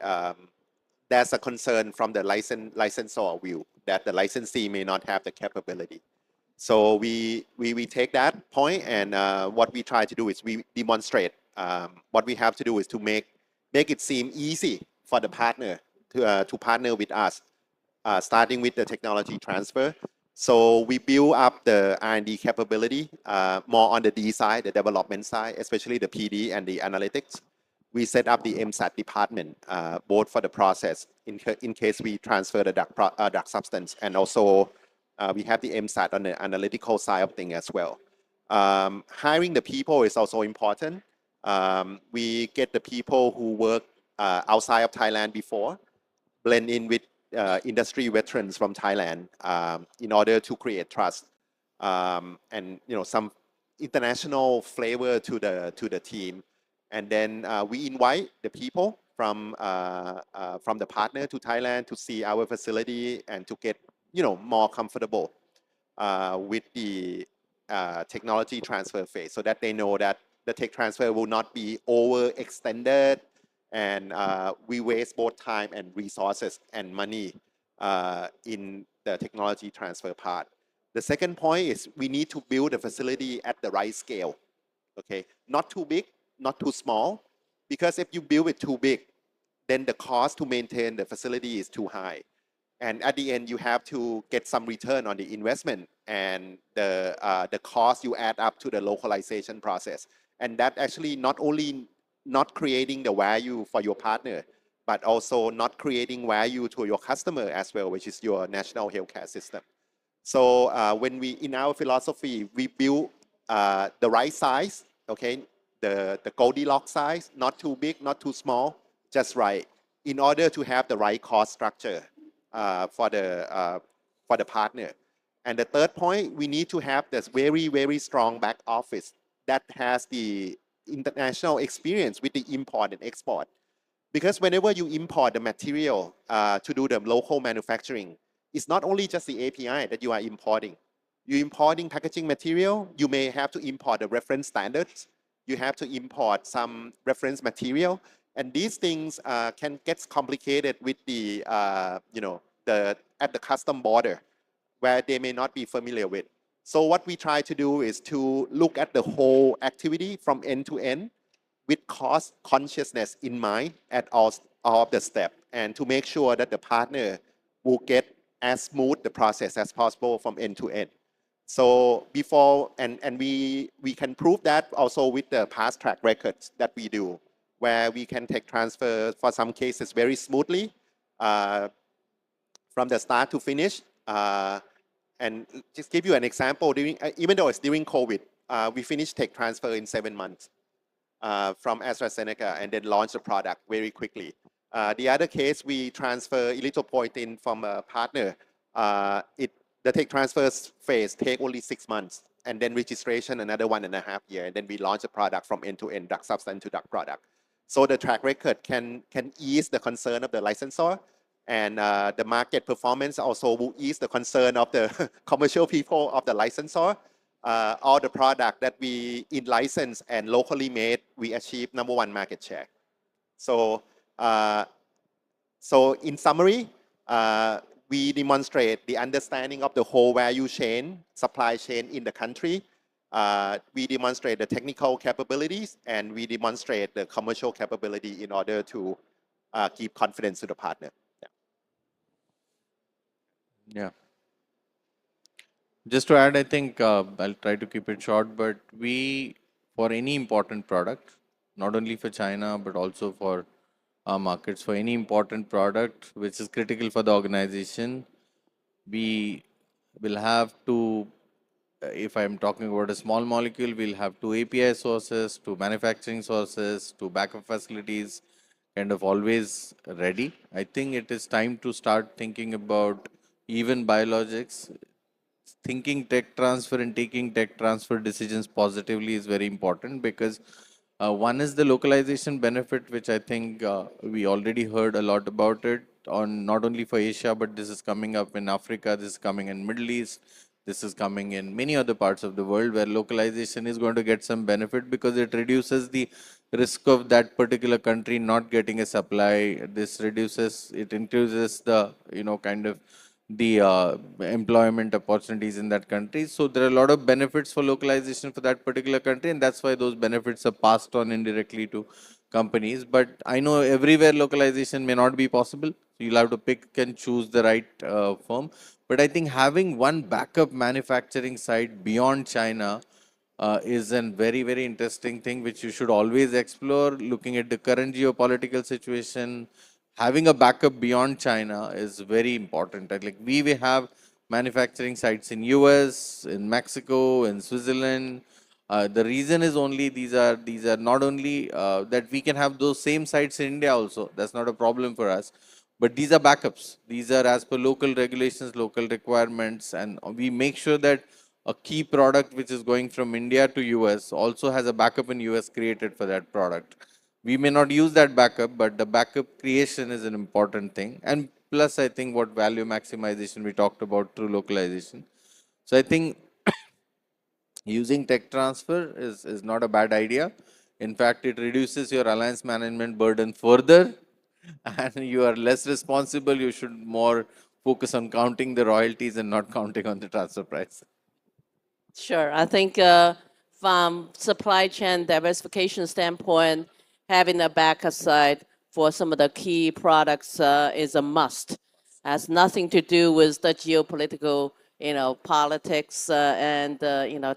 there's a concern from the licensor view that the licensee may not have the capability. So we take that point, and what we try to do is we demonstrate. What we have to do is to make it seem easy for the partner to partner with us, starting with the technology transfer. So we build up the R&D capability more on the D side, the development side, especially the PD and the analytics. We set up the MSAT department, both for the process in case we transfer the drug substance, and also we have the MSAT on the analytical side of things as well. Hiring the people is also important. We get the people who work outside of Thailand before, blend in with industry veterans from Thailand in order to create trust and some international flavor to the team. And then we invite the people from the partner to Thailand to see our facility and to get more comfortable with the technology transfer phase, so that they know that the tech transfer will not be overextended and we waste both time and resources and money in the technology transfer part. The second point is we need to build a facility at the right scale. Okay, not too big, not too small, because if you build it too big, then the cost to maintain the facility is too high. And at the end, you have to get some return on the investment and the cost you add up to the localization process. And that actually not only not creating the value for your partner, but also not creating value to your customer as well, which is your national healthcare system. So when we, in our philosophy, we build the right size, okay, the Goldilocks size, not too big, not too small, just right, in order to have the right cost structure for the partner. And the third point, we need to have this very strong back office that has the international experience with the import and export. Because whenever you import the material to do the local manufacturing, it's not only just the API that you are importing. You're importing packaging material, you may have to import the reference standards, you have to import some reference material, and these things can get complicated with the, at the custom border, where they may not be familiar with. So what we try to do is to look at the whole activity from end to end with cost consciousness in mind at all of the steps, and to make sure that the partner will get as smooth the process as possible from end to end. So before, and we can prove that also with the past track records that we do, where we can take transfer for some cases very smoothly from the start to finish. And just give you an example, even though it's during COVID, we finished tech transfer in 7 months from AstraZeneca and then launched the product very quickly. The other case, we transfer erythropoietin from a partner. The tech transfer phase take only 6 months, and then registration another 1.5 years, and then we launch the product from end to end, drug substance to drug product. So the track record can ease the concern of the licensor, and the market performance also will ease the concern of the commercial people of the licensor. All the product that we in license and locally made, we achieve #1 market share. So, so in summary, we demonstrate the understanding of the whole value chain, supply chain in the country. We demonstrate the technical capabilities, and we demonstrate the commercial capability in order to give confidence to the partner. Yeah. Just to add, I think I'll try to keep it short, but we, for any important product, not only for China, but also for our markets, for any important product which is critical for the organization, we will have to, if I'm talking about a small molecule, we'll have 2 API sources, 2 manufacturing sources, 2 backup facilities, kind of always ready. I think it is time to start thinking about even biologics. Thinking tech transfer and taking tech transfer decisions positively is very important, because one is the localization benefit, which I think we already heard a lot about it, on not only for Asia, but this is coming up in Africa, this is coming in Middle East, this is coming in many other parts of the world where localization is going to get some benefit, because it reduces the risk of that particular country not getting a supply. This reduces, it increases the, kind of the employment opportunities in that country. So there are a lot of benefits for localization for that particular country, and that's why those benefits are passed on indirectly to companies. But I know everywhere localization may not be possible. So you'll have to pick and choose the right firm. But I think having one backup manufacturing site beyond China is a very interesting thing, which you should always explore. Looking at the current geopolitical situation, having a backup beyond China is very important. Like we have manufacturing sites in US, in Mexico, in Switzerland. The reason is only these are not only that we can have those same sites in India also. That's not a problem for us. But these are backups. These are as per local regulations, local requirements, and we make sure that a key product which is going from India to US also has a backup in US created for that product. We may not use that backup, but the backup creation is an important thing. And plus, I think what value maximization we talked about through localization. So I think using tech transfer is not a bad idea. In fact, it reduces your alliance management burden further and you are less responsible. You should more focus on counting the royalties and not counting on the transfer price. Sure. I think from supply chain diversification standpoint, having a backup side for some of the key products is a must. Has nothing to do with the geopolitical, politics and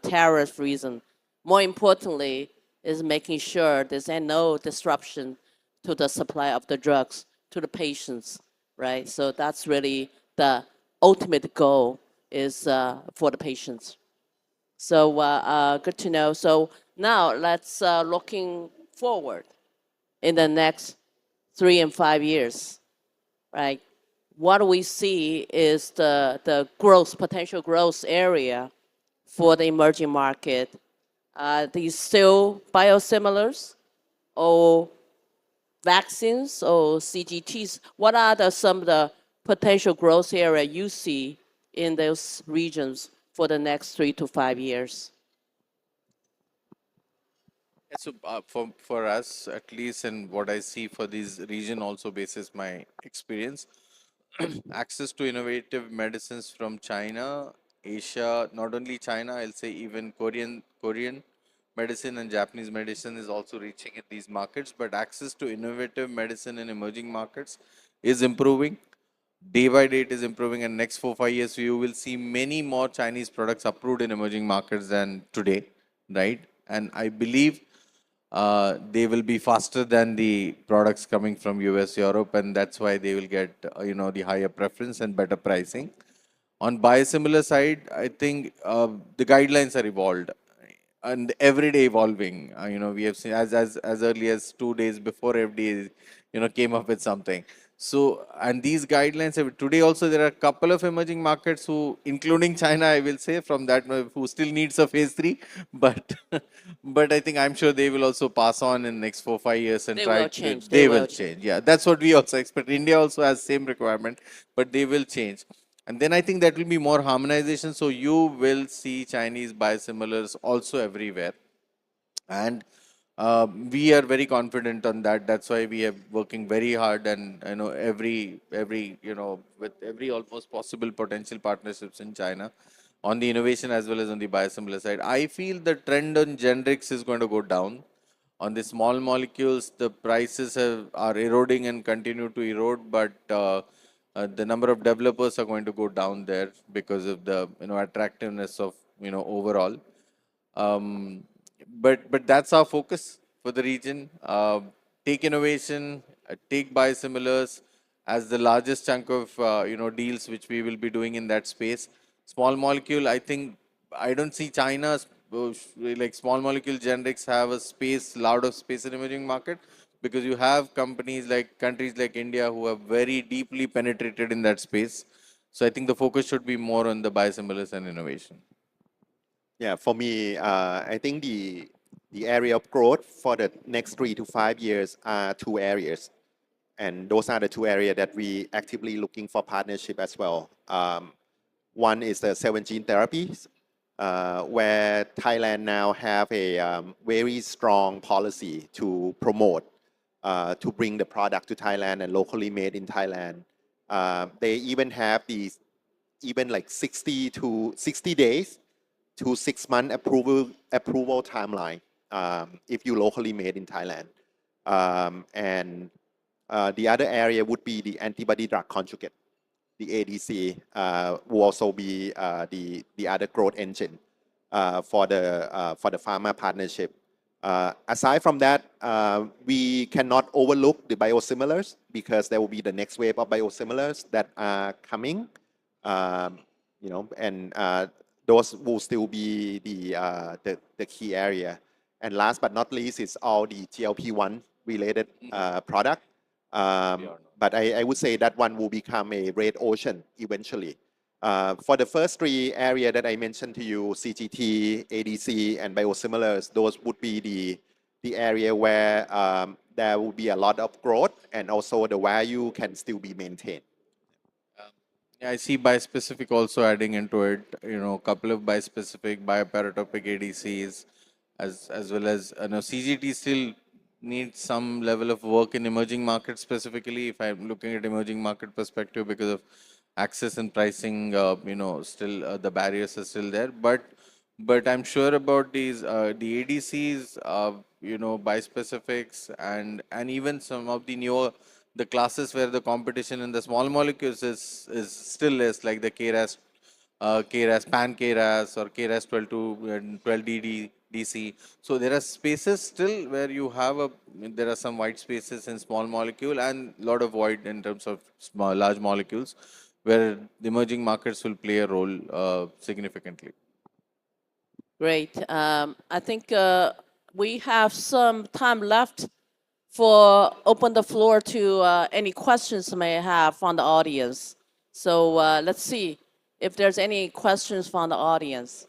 tariff reason. More importantly, is making sure there's no disruption to the supply of the drugs to the patients, right? So that's really the ultimate goal is for the patients. So good to know. So now let's looking forward in the next 3 and 5 years, right? What we see is the growth, potential growth area for the emerging market. These still biosimilars or vaccines or CGTs? What are some of the potential growth area you see in those regions for the next 3 to 5 years? So for us, at least, and what I see for this region also basis my experience, access to innovative medicines from China, Asia, not only China, I'll say even Korean medicine and Japanese medicine is also reaching in these markets, but access to innovative medicine in emerging markets is improving. Day by day it is improving, and next 4 5 years you will see many more Chinese products approved in emerging markets than today, right? And I believe they will be faster than the products coming from US, Europe, and that's why they will get the higher preference and better pricing. On biosimilar side, I think the guidelines are evolved and every day evolving. We have seen as early as 2 days before FDA came up with something. So, and these guidelines today also there are a couple of emerging markets who, including China, I will say from that who still needs a phase 3, but but I think I'm sure they will also pass on in next 4 5 years and They try will to, change. they will change. Yeah, that's what we also expect. India also has same requirement, but they will change. And then I think that will be more harmonization. So you will see Chinese biosimilars also everywhere. And we are very confident on that. That's why we are working very hard, and every with every almost possible potential partnerships in China on the innovation as well as on the biosimilar side. I feel the trend on generics is going to go down. On the small molecules, the prices are eroding and continue to erode, but the number of developers are going to go down there because of the attractiveness of overall. Um, but that's our focus for the region. Take innovation, take biosimilars as the largest chunk of deals which we will be doing in that space. Small molecule, I think I don't see China's like small molecule generics have a space, lot of space in emerging market, because you have companies like countries like India who are very deeply penetrated in that space. So I think the focus should be more on the biosimilars and innovation. Yeah, for me, I think the area of growth for the next 3 to 5 years are two areas, and those are the two areas that we actively looking for partnership as well. One is the cell and gene therapies, where Thailand now have a very strong policy to promote, to bring the product to Thailand and locally made in Thailand. They even have these, even like 60 days to 6 month approval timeline if you locally made in Thailand. And the other area would be the antibody drug conjugate. The ADC will also be the other growth engine for the pharma partnership. Aside from that, we cannot overlook the biosimilars, because there will be the next wave of biosimilars that are coming. And those will still be the key area. And last but not least is all the GLP-1 related product. But I would say that one will become a red ocean eventually. For the first three areas that I mentioned to you, CGT, ADC, and biosimilars, those would be the area where there will be a lot of growth and also the value can still be maintained. Yeah, I see bispecific also adding into it, you know, a couple of bispecific, bioparatopic ADCs, as well as, you know, CGT still needs some level of work in emerging markets specifically, if I'm looking at emerging market perspective, because of access and pricing, you know, still the barriers are still there. But I'm sure about these, the ADCs, you know, bispecifics, and even some of the newer, the classes where the competition in the small molecules is still less, like the KRAS, KRAS, pan KRAS, or KRAS 12 to 12DD, DC. So there are spaces still where you have there are some white spaces in small molecule and a lot of void in terms of small, large molecules, where the emerging markets will play a role significantly. Great. I think we have some time left for open the floor to any questions you may have from the audience. So let's see if there's any questions from the audience.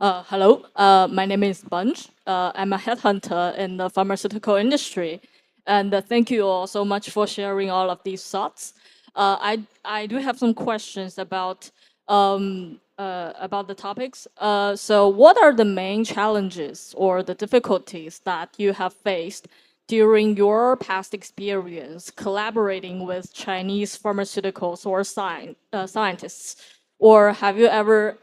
Hello, my name is Bunch. I'm a headhunter in the pharmaceutical industry. And thank you all so much for sharing all of these thoughts. I do have some questions about the topics. So what are the main challenges or the difficulties that you have faced during your past experience collaborating with Chinese pharmaceuticals or scientists? Or have you ever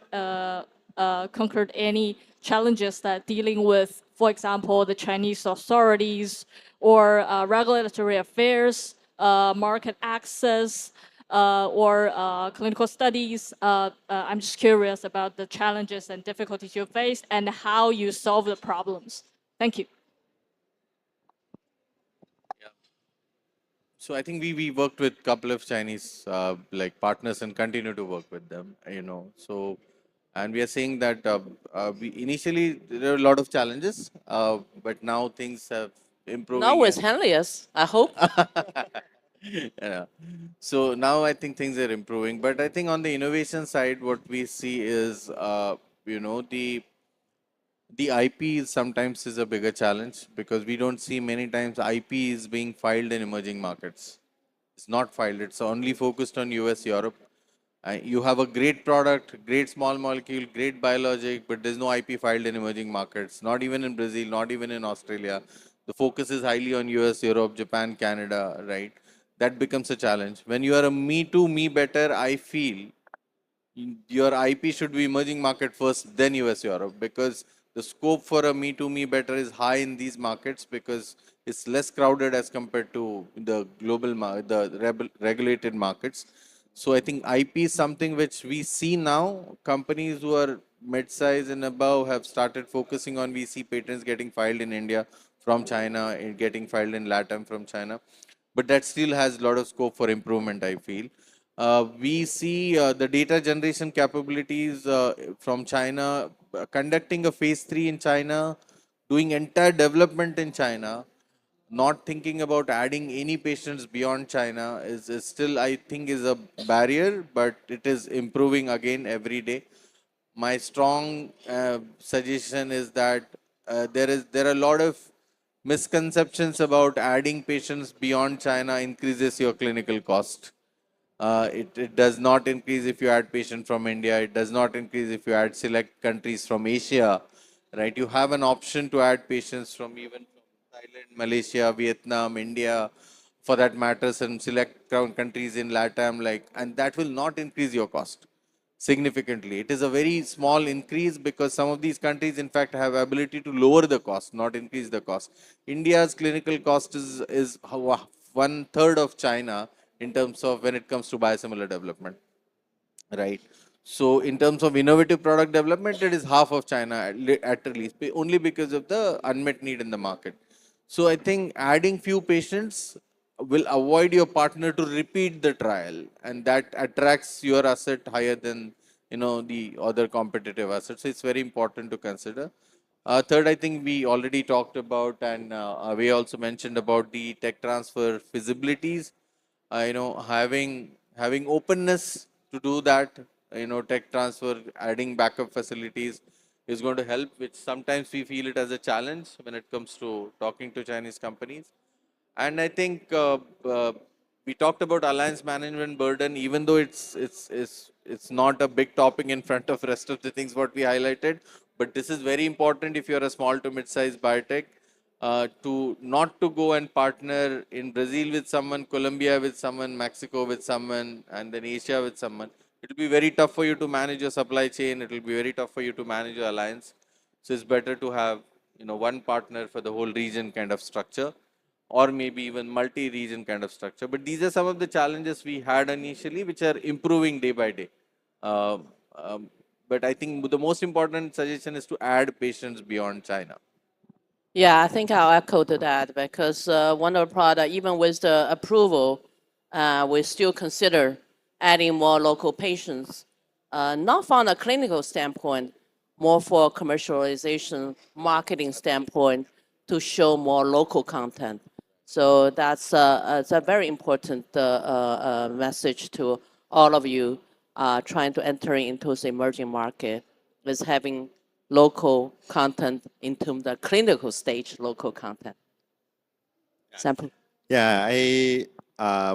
conquered any challenges that dealing with, for example, the Chinese authorities or regulatory affairs, market access, or clinical studies? I'm just curious about the challenges and difficulties you faced and how you solve the problems. Thank you. So I think we worked with a couple of Chinese like partners and continue to work with them, you know. So, and we are seeing that we initially there are a lot of challenges, but now things have Now improving. with Henlius, I hope. Yeah. So now I think things are improving, but I think on the innovation side, what we see is, you know, the IP is sometimes is a bigger challenge, because we don't see many times IP is being filed in emerging markets. It's not filed. It's only focused on US, Europe. You have a great product, great small molecule, great biologic, but there's no IP filed in emerging markets, not even in Brazil, not even in Australia. The focus is highly on US, Europe, Japan, Canada, right? That becomes a challenge. When you are a me too, me better, I feel your IP should be emerging market first, then US, Europe, because the scope for a me too, me better is high in these markets, because it's less crowded as compared to the global, regulated markets. So I think IP is something which we see now. Companies who are mid-size and above have started focusing on. We see patents getting filed in India from China and getting filed in LATAM from China. But that still has a lot of scope for improvement, I feel. We see the data generation capabilities from China, conducting a phase 3 in China, doing entire development in China, not thinking about adding any patients beyond China is still, I think, is a barrier, but it is improving again every day. My strong suggestion is that there are a lot of misconceptions about adding patients beyond China increases your clinical cost. It does not increase if you add patient from India. It does not increase if you add select countries from Asia, right? You have an option to add patients from even from Thailand, Malaysia, Vietnam, India, for that matter, some select countries in LATAM, like, and that will not increase your cost. significantly. It is a very small increase because some of these countries, in fact, have ability to lower the cost, not increase the cost. India's clinical cost is one third of China in terms of when it comes to biosimilar development, right? So in terms of innovative product development, it is half of China at least, only because of the unmet need in the market. So I think adding few patients will avoid your partner to repeat the trial, and that attracts your asset higher than the other competitive assets. So it's very important to consider. Third, I think we already talked about, and we also mentioned about the tech transfer feasibilities. Having openness to do that, tech transfer, adding backup facilities is going to help, which sometimes we feel it as a challenge when it comes to talking to Chinese companies. And I think we talked about alliance management burden, even though it's not a big topic in front of rest of the things what we highlighted. But this is very important if you're a small to mid-sized biotech, to not to go and partner in Brazil with someone, Colombia with someone, Mexico with someone, and then Asia with someone. It will be very tough for you to manage your supply chain. It will be very tough for you to manage your alliance. So it's better to have one partner for the whole region kind of structure, or maybe even multi-region kind of structure. But these are some of the challenges we had initially, which are improving day by day. Um, um, but I think the most important suggestion is to add patients beyond China. Yeah, I think I'll echo to that because one of the product, even with the approval, we still consider adding more local patients, not from a clinical standpoint, more for commercialization, marketing standpoint, to show more local content. So that's it's a very important message to all of you trying to enter into the emerging market, is having local content into the clinical stage, local content. Sample. Yeah,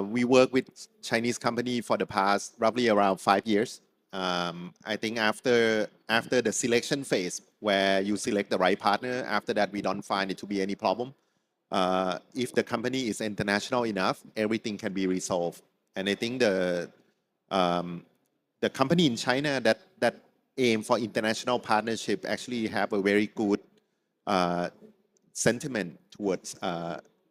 we work with Chinese company for the past roughly around 5 years. I think after the selection phase, where you select the right partner, after that we don't find it to be any problem. If the company is international enough, everything can be resolved. And I think the company in China that aim for international partnership actually have a very good uh, sentiment towards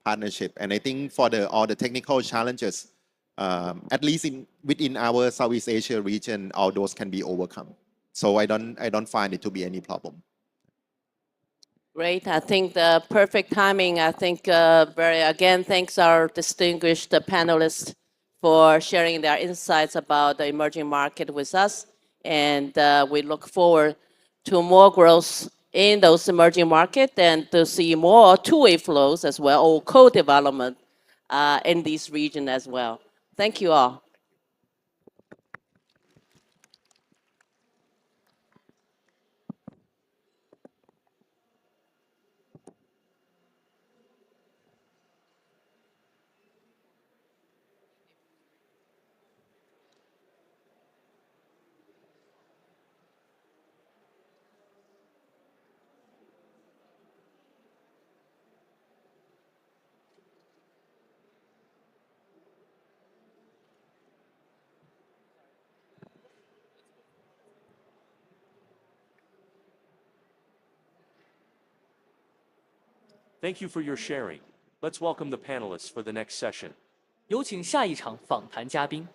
partnership. And I think for all the technical challenges, at least within our Southeast Asia region, all those can be overcome. So I don't find it to be any problem. Great. I think the perfect timing. I think again, thanks our distinguished panelists for sharing their insights about the emerging market with us. And we look forward to more growth in those emerging markets and to see more two-way flows as well, or co-development in this region as well. Thank you all. Thank you for your sharing. Let's welcome the panelists for the next session. 有请下一场访谈嘉宾。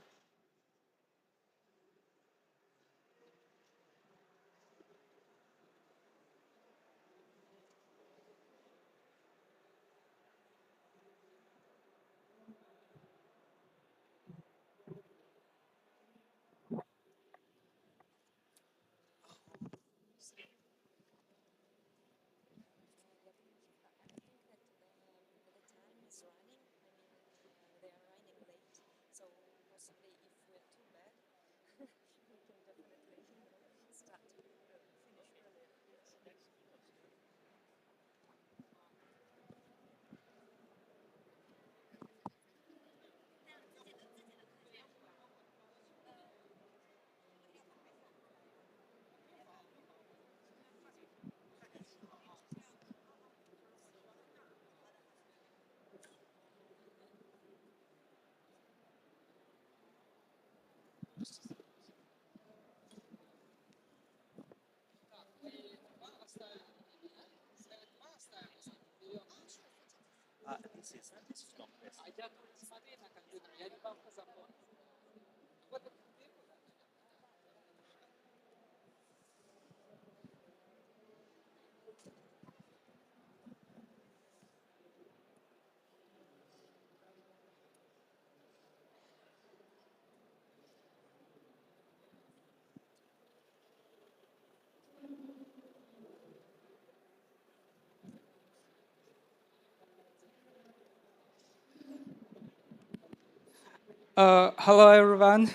Hello, everyone.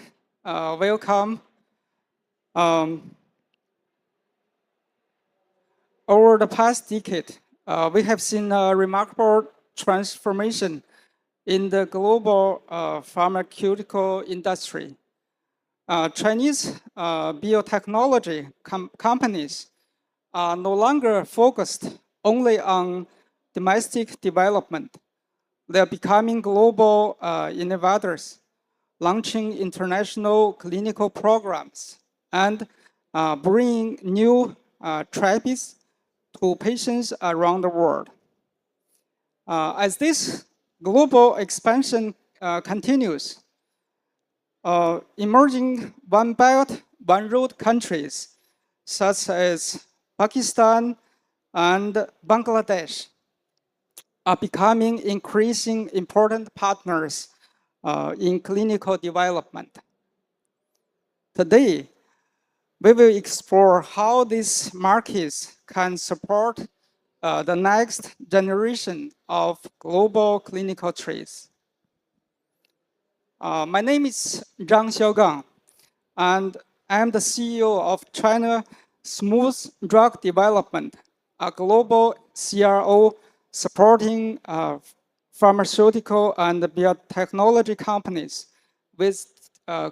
Welcome. Over the past decade, we have seen a remarkable transformation in the global pharmaceutical industry. Chinese biotechnology companies are no longer focused only on domestic development. They are becoming global innovators, launching international clinical programs and bringing new therapies to patients around the world. As this global expansion continues, emerging One Belt, One Road countries such as Pakistan and Bangladesh are becoming increasing important partners in clinical development. Today, we will explore how these markets can support the next generation of global clinical trials. My name is Zhang Xiaogang, and I'm the CEO of China Smooth Drug Development, a global CRO supporting pharmaceutical and biotechnology companies with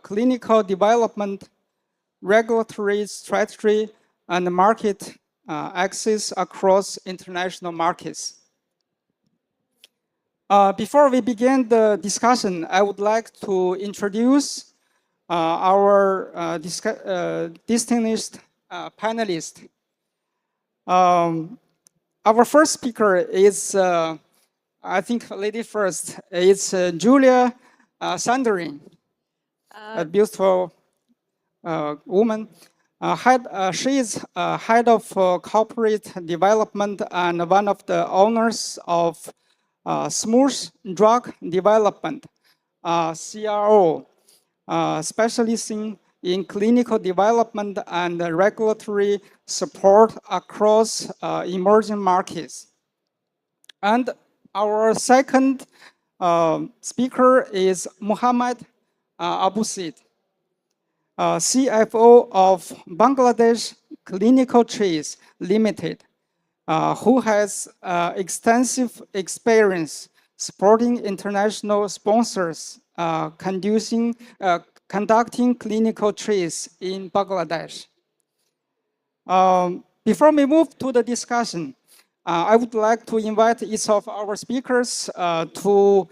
clinical development, regulatory strategy, and market access across international markets. Before we begin the discussion, I would like to introduce our distinguished panelists. Our first speaker is, I think, lady first, is Julia Sanderin, a beautiful woman. She is head of corporate development and one of the owners of Smooth Drug Development, CRO, specializing in clinical development and regulatory support across emerging markets. And our second speaker is Muhammad Abu Said, CFO of Bangladesh Clinical Trials Limited, who has extensive experience supporting international sponsors conducting clinical trials in Bangladesh. Before we move to the discussion, I would like to invite each of our speakers to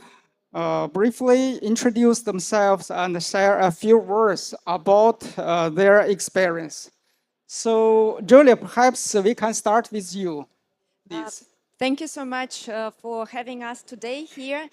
briefly introduce themselves and share a few words about their experience. So, Julia, perhaps we can start with you, please. Thank you so much for having us today here.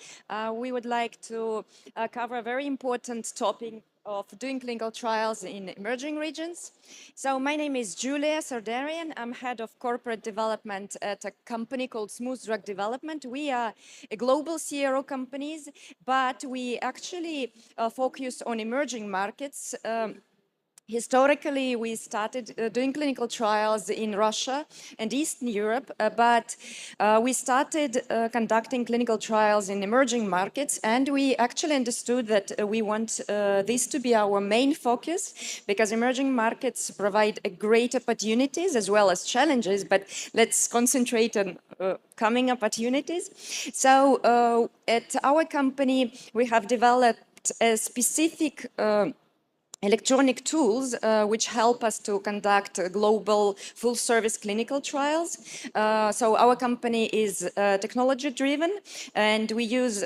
We would like to cover a very important topic of doing clinical trials in emerging regions. So my name is Julia Sardarian. I'm head of corporate development at a company called Smooth Drug Development. We are a global CRO company, but we actually focus on emerging markets. Historically, we started doing clinical trials in Russia and Eastern Europe, but we started conducting clinical trials in emerging markets, and we actually understood that we want this to be our main focus, because emerging markets provide great opportunities as well as challenges, but let's concentrate on coming opportunities. So at our company, we have developed a specific electronic tools which help us to conduct global full-service clinical trials. So our company is technology-driven, and we use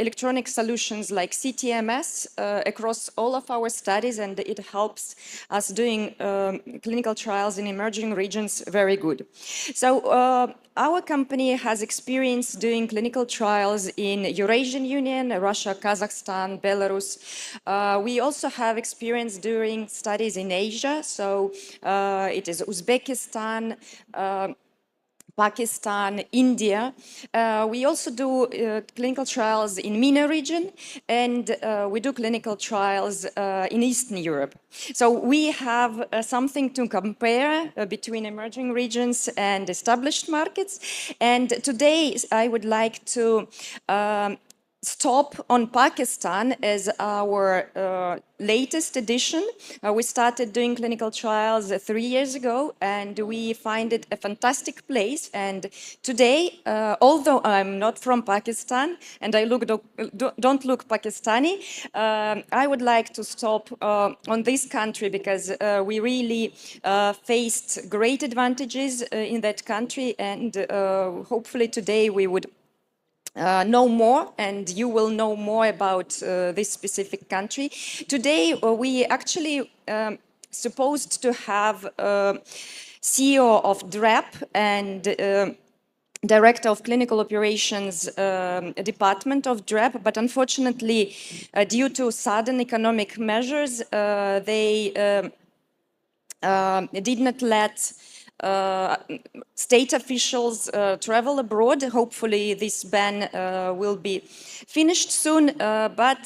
electronic solutions like CTMS across all of our studies, and it helps us doing clinical trials in emerging regions very good. So our company has experience doing clinical trials in Eurasian Union, Russia, Kazakhstan, Belarus. We also have experience doing studies in Asia, so it is Uzbekistan, Pakistan, India. We also do clinical trials in MENA region, and we do clinical trials in Eastern Europe. So we have something to compare between emerging regions and established markets. And today I would like to stop on Pakistan as our latest edition. We started doing clinical trials 3 years ago, and we find it a fantastic place. And today, although I'm not from Pakistan and I don't look Pakistani, I would like to stop on this country because we really faced great advantages in that country, and hopefully today we would know more, and you will know more about this specific country. Today, we actually supposed to have CEO of DRAP and Director of Clinical Operations Department of DRAP, but unfortunately, due to sudden economic measures, they did not let state officials travel abroad. Hopefully this ban will be finished soon, but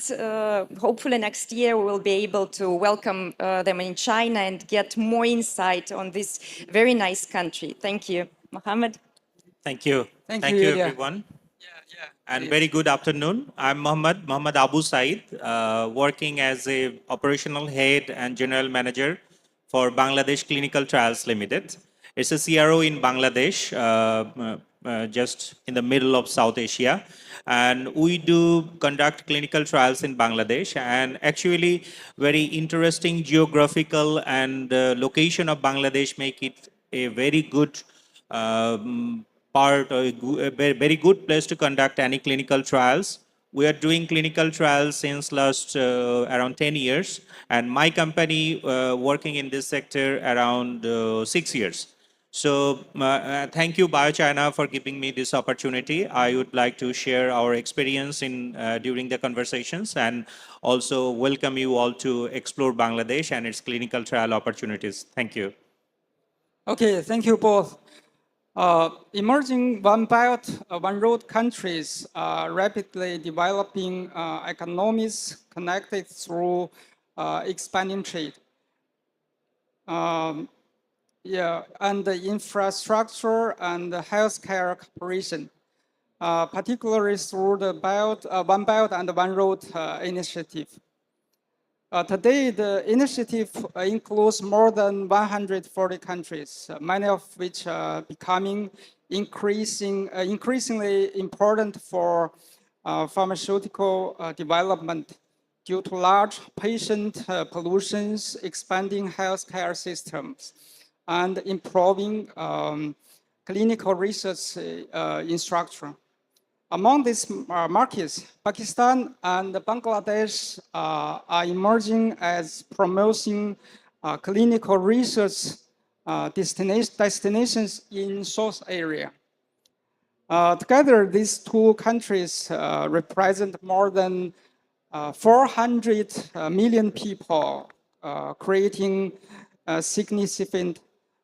hopefully next year we will be able to welcome them in China and get more insight on this very nice country. Thank you. Mohammed. Thank you. Thank you, Ilya. Everyone. And very good afternoon. I'm Mohammed Abu Said, working as a operational head and general manager for Bangladesh Clinical Trials Limited. It's a CRO in Bangladesh, just in the middle of South Asia. And we do conduct clinical trials in Bangladesh, and actually very interesting geographical and location of Bangladesh make it a very good a very good place to conduct any clinical trials. We are doing clinical trials since last around 10 years, and my company working in this sector around 6 years. So thank you, BioChina, for giving me this opportunity. I would like to share our experience in during the conversations, and also welcome you all to explore Bangladesh and its clinical trial opportunities. Thank you. Okay, thank you both. Emerging One Belt, One Road countries are rapidly developing economies connected through expanding trade. And the infrastructure and the healthcare cooperation, particularly through the One Belt and One Road initiative. Today, the initiative includes more than 140 countries, many of which are becoming increasingly important for pharmaceutical development due to large patient pollutions, expanding healthcare systems, and improving clinical research infrastructure. Among these markets, Pakistan and Bangladesh are emerging as promoting clinical research destinations in South area. Together, these two countries represent more than 400 million people, creating significant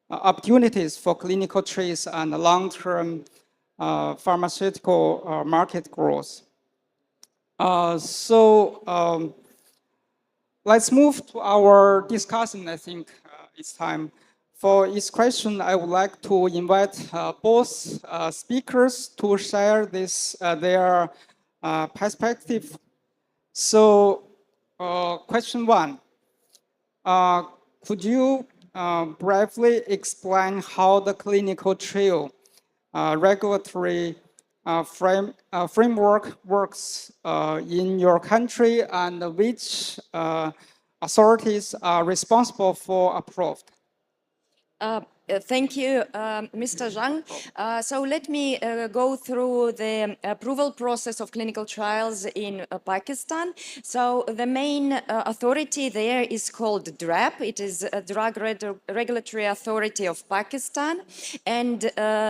opportunities for clinical trials and long-term pharmaceutical market growth. Let's move to our discussion. I think it's time. For each question, I would like to invite both speakers to share their perspective. So, question one, could you briefly explain how the clinical trial regulatory framework works in your country, and which authorities are responsible for approved? Thank you, Mr. Zhang. So let me go through the approval process of clinical trials in Pakistan. So the main authority there is called DRAP. It is a Drug Regulatory Authority of Pakistan. And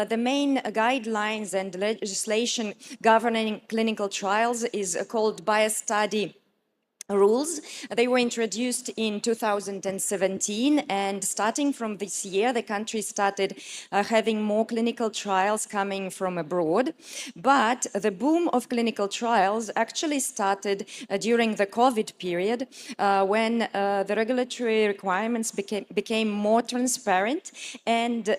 the main guidelines and legislation governing clinical trials is called Biostudy rules. They were introduced in 2017, and starting from this year, the country started having more clinical trials coming from abroad. But the boom of clinical trials actually started during the COVID period, when the regulatory requirements became more transparent, and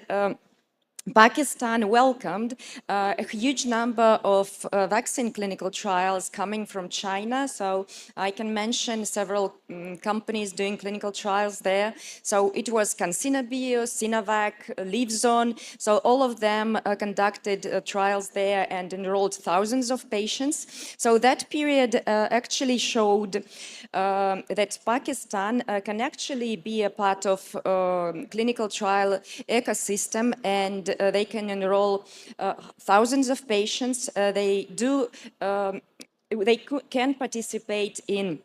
Pakistan welcomed a huge number of vaccine clinical trials coming from China. So I can mention several companies doing clinical trials there. So it was CanSino Bio, Sinovac, Livzon. So all of them conducted trials there and enrolled thousands of patients. So that period actually showed that Pakistan can actually be a part of clinical trial ecosystem, and they can enroll thousands of patients. They can participate in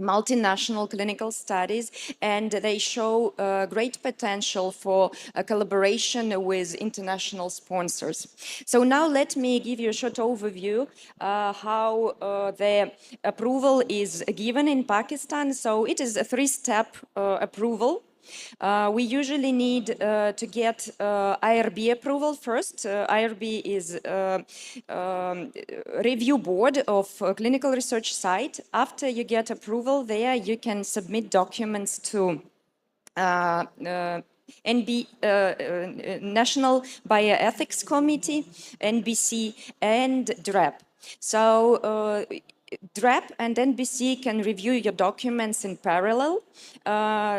multinational clinical studies, and they show great potential for collaboration with international sponsors. So now let me give you a short overview how the approval is given in Pakistan. So it is a three-step approval. We usually need to get IRB approval first. IRB is review board of a clinical research site. After you get approval there, you can submit documents to National Bioethics Committee, NBC, and DRAP. So DRAP and NBC can review your documents in parallel.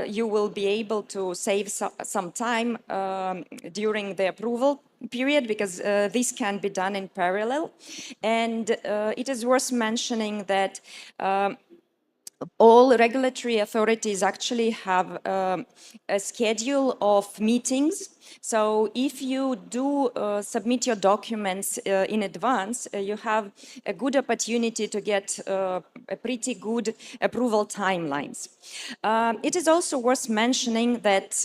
You will be able to save some time during the approval period, because this can be done in parallel. And it is worth mentioning that all regulatory authorities actually have a schedule of meetings. So if you do submit your documents in advance, you have a good opportunity to get a pretty good approval timelines. It is also worth mentioning that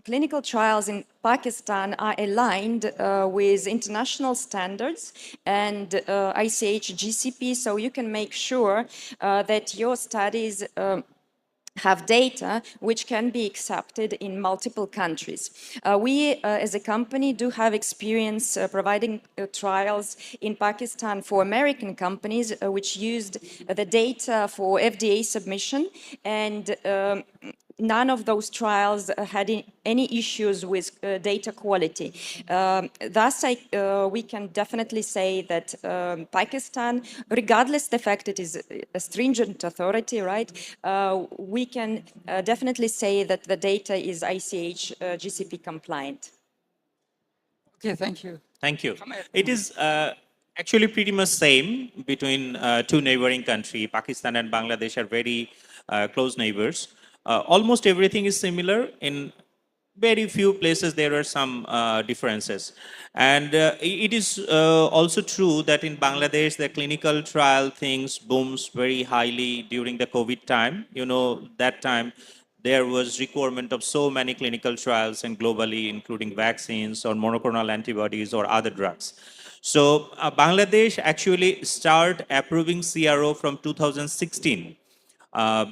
clinical trials in Pakistan are aligned with international standards and ICH GCP, so you can make sure that your studies have data which can be accepted in multiple countries. We, as a company, do have experience providing trials in Pakistan for American companies which used the data for FDA submission, and none of those trials had any issues with data quality. Thus, we can definitely say that Pakistan, regardless the fact it is a stringent authority, right, we can definitely say that the data is ICH GCP compliant. Okay, thank you. Thank you. It is actually pretty much same between two neighboring countries. Pakistan and Bangladesh are very close neighbors. Almost everything is similar. In very few places there are some differences. And it is also true that in Bangladesh, the clinical trial things booms very highly during the COVID time. You know, that time there was requirement of so many clinical trials and globally, including vaccines or monoclonal antibodies or other drugs. So Bangladesh actually started approving CRO from 2016.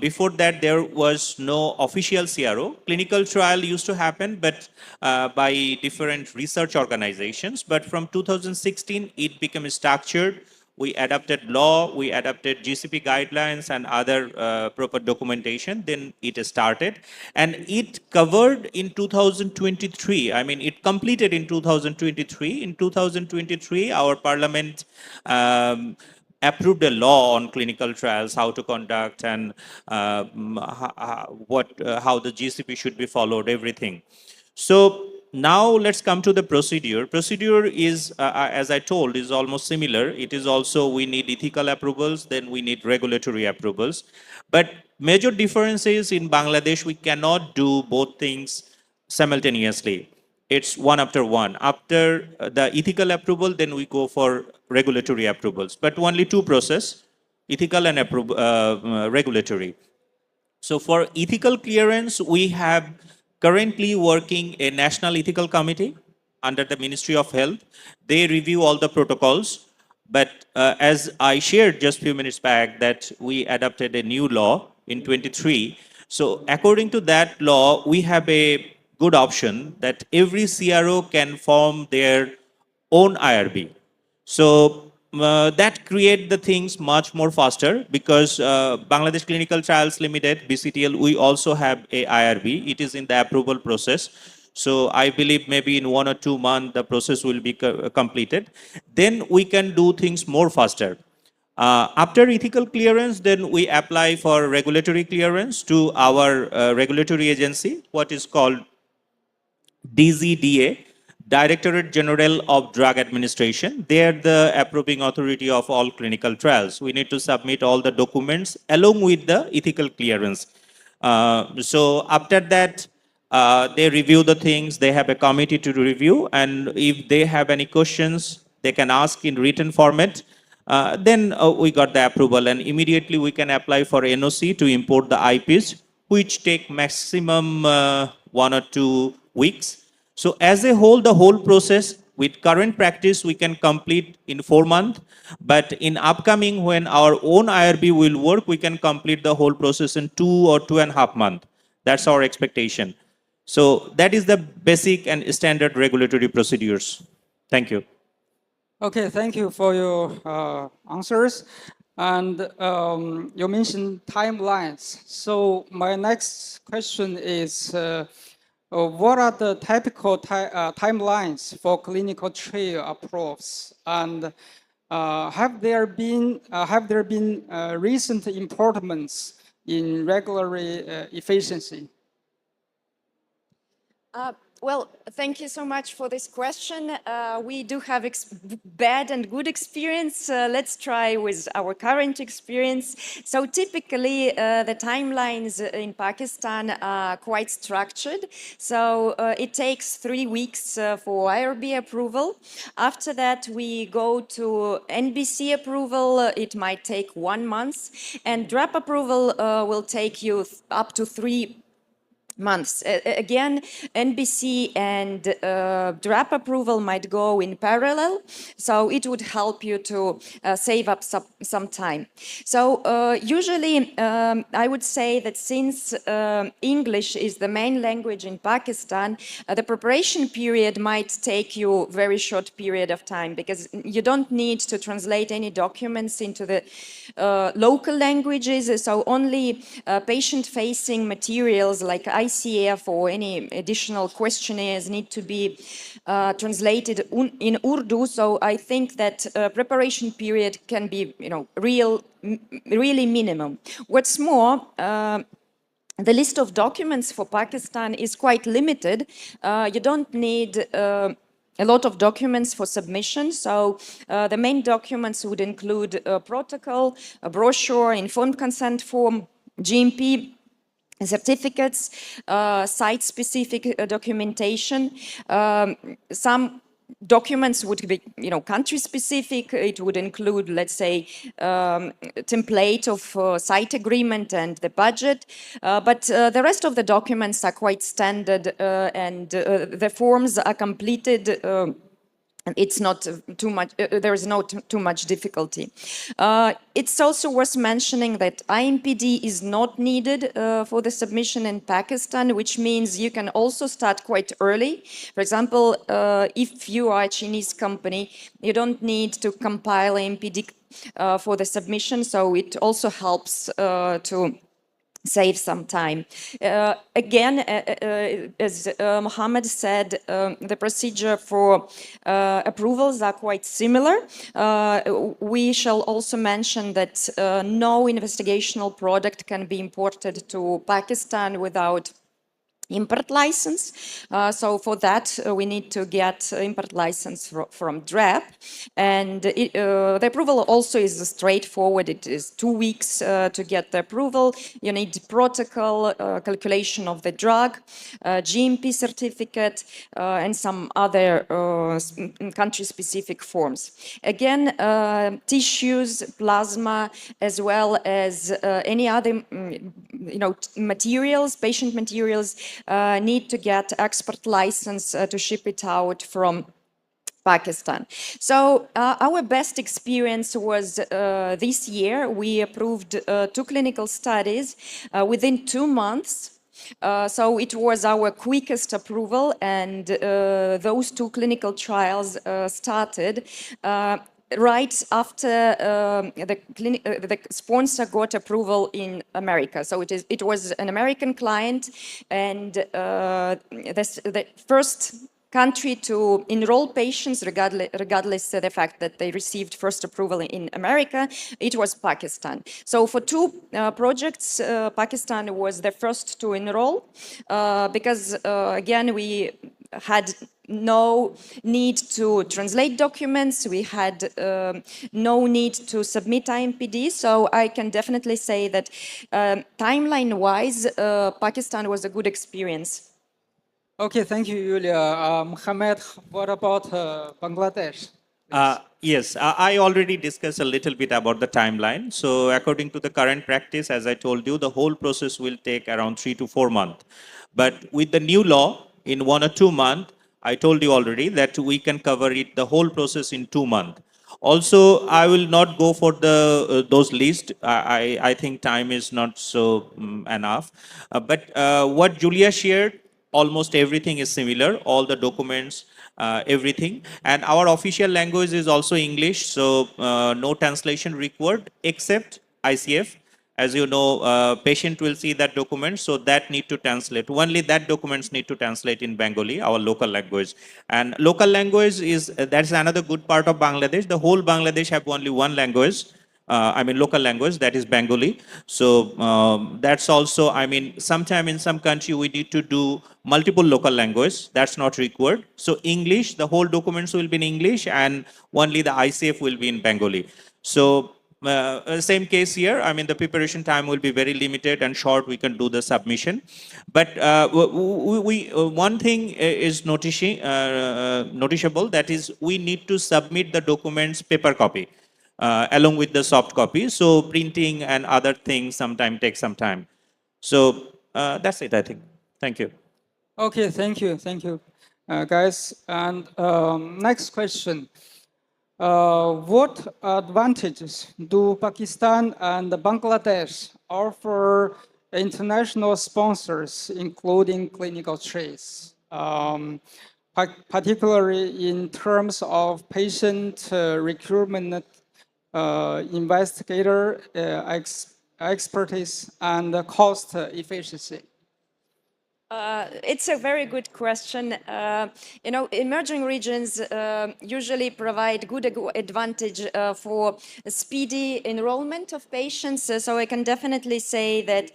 Before that, there was no official CRO. Clinical trial used to happen, but by different research organizations. But from 2016, it became structured. We adopted law, we adopted GCP guidelines and other proper documentation. Then it started. And it covered in 2023. I mean, it completed in 2023. In 2023, our parliament approved a law on clinical trials, how to conduct and how the GCP should be followed, everything. So now let's come to the procedure. Procedure is, as I told, is almost similar. It is also, we need ethical approvals, then we need regulatory approvals. But major difference is in Bangladesh, we cannot do both things simultaneously. It's one after one. After the ethical approval, then we go for regulatory approvals. But only two process, ethical and regulatory. So for ethical clearance, we have currently working a national ethical committee under the Ministry of Health. They review all the protocols. But as I shared just a few minutes back, that we adopted a new law in 23. So according to that law, we have a good option that every CRO can form their own IRB. So that create the things much more faster, because Bangladesh Clinical Trials Limited, BCTL, we also have a IRB. It is in the approval process. So I believe maybe in 1 or 2 months, the process will be completed. Then we can do things more faster. After ethical clearance, then we apply for regulatory clearance to our regulatory agency, what is called DZDA, Directorate General of Drug Administration. They are the approving authority of all clinical trials. We need to submit all the documents along with the ethical clearance. So after that, they review the things. They have a committee to review, and if they have any questions, they can ask in written format. Then we got the approval, and immediately we can apply for NOC to import the IPs, which take maximum 1 or 2 weeks. So as a whole, the whole process with current practice, we can complete in 4 months. But in upcoming, when our own IRB will work, we can complete the whole process in 2 or 2.5 months. That's our expectation. So that is the basic and standard regulatory procedures. Thank you. Okay, thank you for your answers. And you mentioned timelines. So my next question is, what are the typical timelines for clinical trial approvals? And have there been recent improvements in regulatory efficiency? Well, thank you so much for this question. We do have bad and good experience. Let's try with our current experience. So typically, the timelines in Pakistan are quite structured. So it takes 3 weeks for IRB approval. After that, we go to NBC approval. It might take 1 month. And DRAP approval will take you up to 3 months. Again, NBC and DRAP approval might go in parallel, so it would help you to save up some time. So usually, I would say that since English is the main language in Pakistan, the preparation period might take you a very short period of time, because you don't need to translate any documents into the local languages, so only patient-facing materials like ICF or any additional questionnaires need to be translated in Urdu. So I think that preparation period can be, really minimum. What's more, the list of documents for Pakistan is quite limited. You don't need a lot of documents for submission. So the main documents would include a protocol, a brochure, informed consent form, GMP certificates, site-specific documentation. Some documents would be, country-specific. It would include, let's say, template of site agreement and the budget. But the rest of the documents are quite standard, and the forms are completed. It's not too much, there is not too much difficulty. It's also worth mentioning that IMPD is not needed for the submission in Pakistan, which means you can also start quite early. For example, if you are a Chinese company, you don't need to compile IMPD for the submission, so it also helps to save some time. Again, as Mohammed said, the procedure for approvals are quite similar. We shall also mention that no investigational product can be imported to Pakistan without import license. So for that, we need to get import license from DREP. And the approval also is straightforward. It is 2 weeks to get the approval. You need protocol, calculation of the drug, GMP certificate, and some other country-specific forms. Again, tissues, plasma, as well as any other materials, patient materials, need to get export license to ship it out from Pakistan. So our best experience was this year. We approved 2 clinical studies within 2 months. So it was our quickest approval, and those 2 clinical trials started right after the sponsor got approval in America. So it was an American client, and the first country to enroll patients, regardless of the fact that they received first approval in America, it was Pakistan. So for 2 projects, Pakistan was the first to enroll because, again, we had no need to translate documents. We had no need to submit IMPD. So I can definitely say that timeline-wise, Pakistan was a good experience. Okay, thank you, Yulia. Mohammed, what about Bangladesh? Yes, I already discussed a little bit about the timeline. So according to the current practice, as I told you, the whole process will take around 3 to 4 months. But with the new law, in 1 or 2 months, I told you already that we can cover it, the whole process in 2 months. Also, I will not go for the those lists. I think time is not so enough. But what Julia shared, almost everything is similar. All the documents, everything. And our official language is also English, so no translation required except ICF. As you know, patient will see that document, so that need to translate. Only that documents need to translate in Bengali, our local language. And local language is, that's another good part of Bangladesh. The whole Bangladesh have only one language. Local language, that is Bengali. So that's also, sometime in some country we need to do multiple local language. That's not required. So English, the whole documents will be in English, and only the ICF will be in Bengali. So same case here. The preparation time will be very limited and short. We can do the submission. But one thing is noticeable, that is we need to submit the documents paper copy. Along with the soft copy. So printing and other things sometimes take some time. So that's it, I think. Thank you. Okay, thank you, guys. And next question. What advantages do Pakistan and Bangladesh offer international sponsors, including clinical trials, particularly in terms of patient recruitment, investigator expertise, and cost efficiency? It's a very good question. Emerging regions usually provide good advantage for speedy enrollment of patients. So I can definitely say that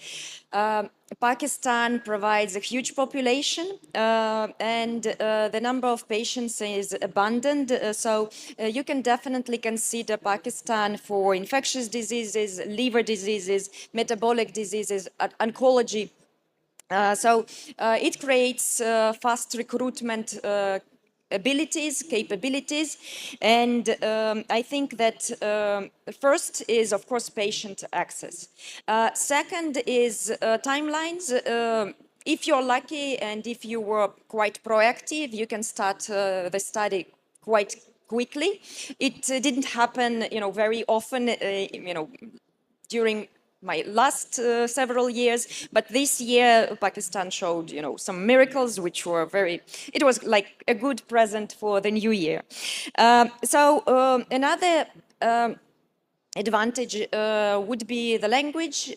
Pakistan provides a huge population and the number of patients is abundant. So you can definitely consider Pakistan for infectious diseases, liver diseases, metabolic diseases, oncology. So it creates fast recruitment capabilities, and I think that first is, of course, patient access. Second is timelines. If you're lucky and if you were quite proactive, you can start the study quite quickly. It didn't happen, very often, during my last several years, but this year Pakistan showed, some miracles, which were it was like a good present for the new year. So another advantage would be the language.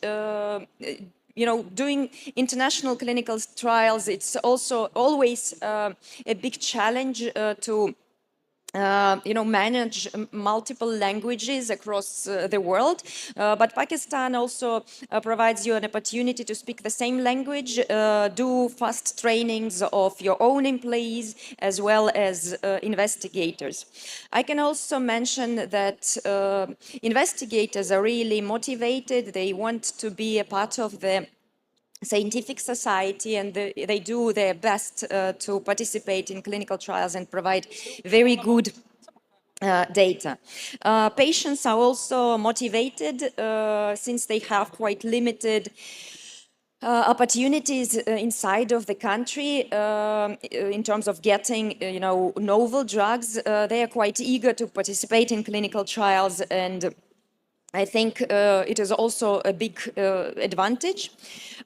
Doing international clinical trials, it's also always a big challenge to manage multiple languages across the world. But Pakistan also provides you an opportunity to speak the same language, do fast trainings of your own employees as well as investigators. I can also mention that investigators are really motivated. They want to be a part of the scientific society, and they do their best to participate in clinical trials and provide very good data. Patients are also motivated since they have quite limited opportunities inside of the country in terms of getting, novel drugs. They are quite eager to participate in clinical trials, and I think it is also a big advantage.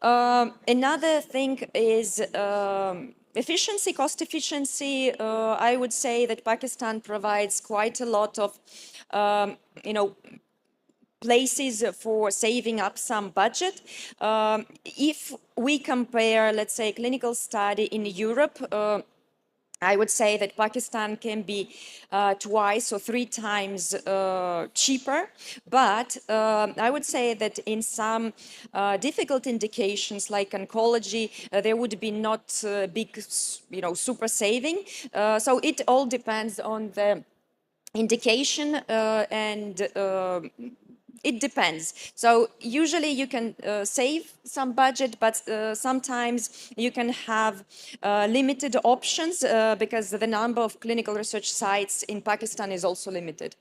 Another thing is efficiency, cost efficiency. I would say that Pakistan provides quite a lot of, places for saving up some budget. If we compare, let's say, clinical study in Europe, I would say that Pakistan can be twice or three times cheaper, but I would say that in some difficult indications like oncology, there would be not big, super saving. So it all depends on the indication and it depends. So usually you can save some budget, but sometimes you can have limited options because the number of clinical research sites in Pakistan is also limited.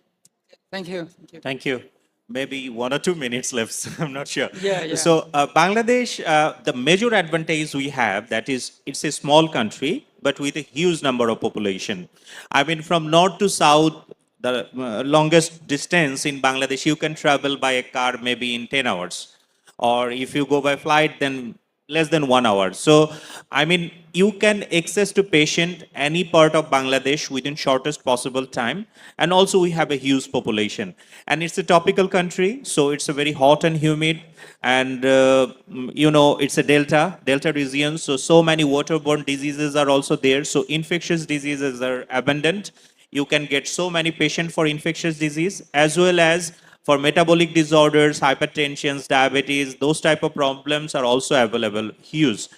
Thank you. Thank you. Thank you. Maybe 1 or 2 minutes left. I'm not sure. Yeah. So Bangladesh, the major advantage we have, that is, it's a small country, but with a huge number of population. I mean, from north to south, the longest distance in Bangladesh, you can travel by a car maybe in 10 hours. Or if you go by flight, then less than 1 hour. So, I mean, you can access to patient any part of Bangladesh within shortest possible time. And also we have a huge population. And it's a tropical country, so it's a very hot and humid. And, it's a delta region. So many waterborne diseases are also there. So infectious diseases are abundant. You can get so many patients for infectious disease as well as for metabolic disorders, hypertension, diabetes, those type of problems are also available, huge.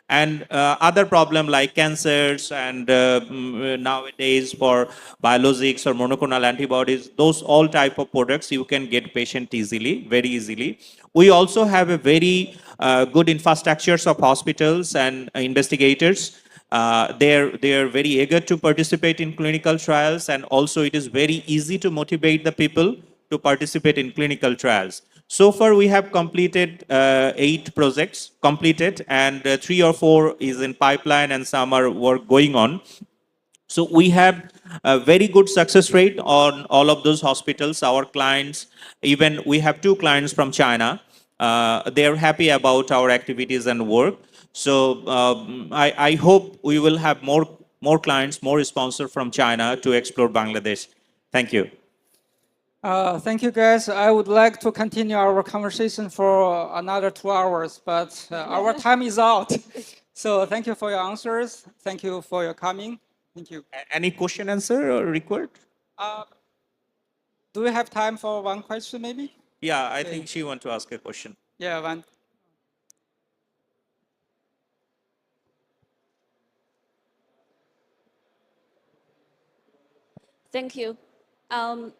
And other problem like cancers and nowadays for biologics or monoclonal antibodies, those all type of products you can get patient easily, very easily. We also have a very good infrastructures of hospitals and investigators. They're very eager to participate in clinical trials, and also it is very easy to motivate the people to participate in clinical trials. So far, we have completed 8 projects completed, and 3 or 4 is in pipeline, and some are work going on. So we have a very good success rate on all of those hospitals. Our clients, even we have 2 clients from China. They are happy about our activities and work. So I hope we will have more clients, more sponsors from China to explore Bangladesh. Thank you. Thank you, guys. I would like to continue our conversation for another 2 hours, but our time is out. So thank you for your answers. Thank you for your coming. Thank you. Any question, answer, or record? Do we have time for one question, maybe? Yeah, I think she wants to ask a question. Yeah, one. Thank you. I'm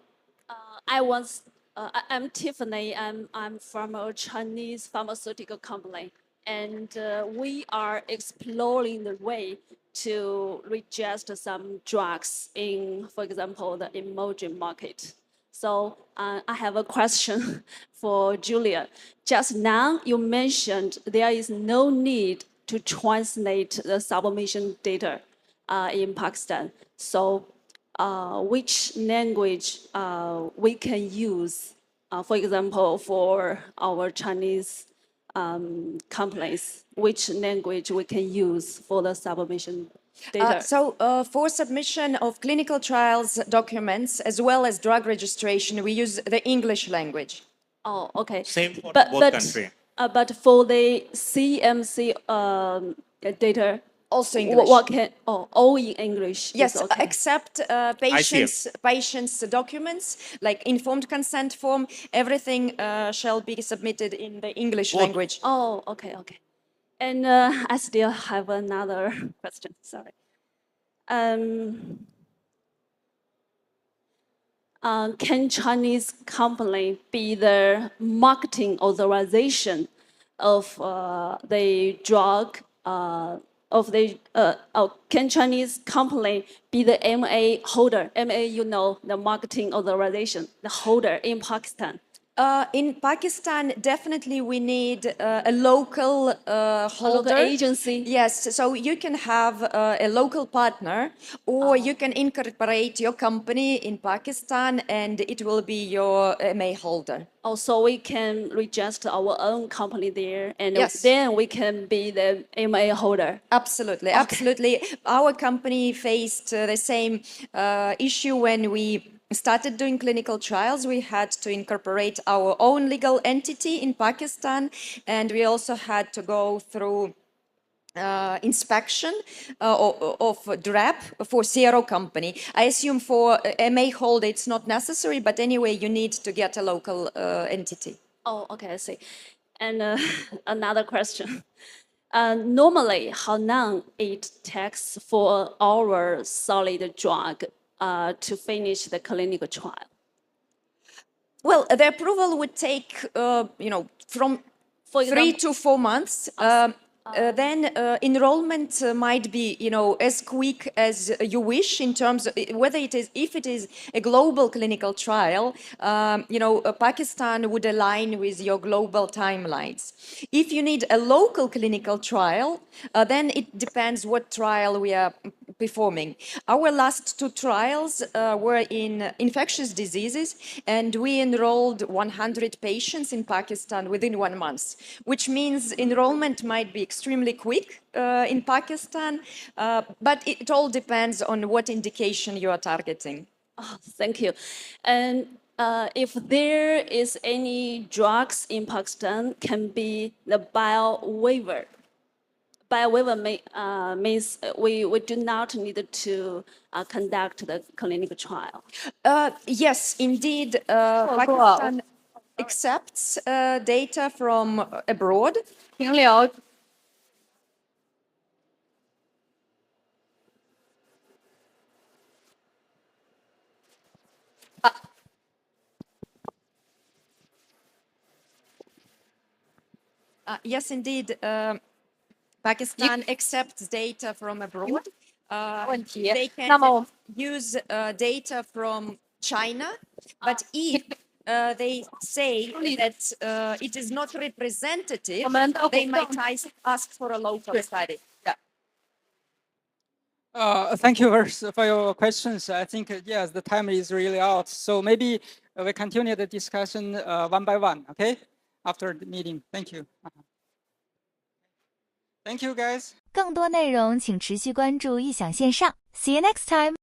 Tiffany. I'm from a Chinese pharmaceutical company, and we are exploring the way to register some drugs in, for example, the emerging market. So I have a question for Julia. Just now you mentioned there is no need to translate the submission data in Pakistan. So which language we can use, for example, for our Chinese companies, which language we can use for the submission data? For submission of clinical trials documents as well as drug registration, we use the English language. Oh, okay. Same for both countries. But for the CMC data, Also English. What can all in English? Yes, is okay. except patients' documents like informed consent form. Everything shall be submitted in the English language. Oh, okay. And I still have another question. Sorry. Can Chinese company be the marketing authorization of the drug can Chinese company be the MA holder? MA, the marketing authorization, the holder in Pakistan. In Pakistan, definitely we need a local holder. Local agency. Yes, so you can have a local partner, or you can incorporate your company in Pakistan and it will be your MA holder. Also, we can register our own company there, and Yes. then we can be the MA holder. Absolutely, absolutely. Our company faced the same issue when we started doing clinical trials. We had to incorporate our own legal entity in Pakistan, and we also had to go through inspection of DRAP for CRO company. I assume for MA holder it's not necessary, but anyway, you need to get a local entity. Oh, okay, I see. And another question. Normally, how long it takes for our solid drug to finish the clinical trial? Well, the approval would take, from 3 to 4 months. Then enrollment might be, as quick as you wish in terms of whether if it is a global clinical trial, Pakistan would align with your global timelines. If you need a local clinical trial, then it depends what trial we are performing. Our last 2 trials were in infectious diseases, and we enrolled 100 patients in Pakistan within 1 month, which means enrollment might be extremely quick in Pakistan, but it all depends on what indication you are targeting. Oh, thank you. And if there is any drugs in Pakistan, can be the bio waiver. Bio waiver means we do not need to conduct the clinical trial. Yes, indeed, Pakistan accepts data from abroad. Yes, indeed, Pakistan accepts data from abroad. They can use data from China, but if they say that it is not representative, they might ask for a local study. Thank you for your questions. I think, yes, the time is really out. So maybe we continue the discussion one by one, okay? After the meeting. Thank you. Thank you, guys. 更多内容请持续关注异想线上。See you next time.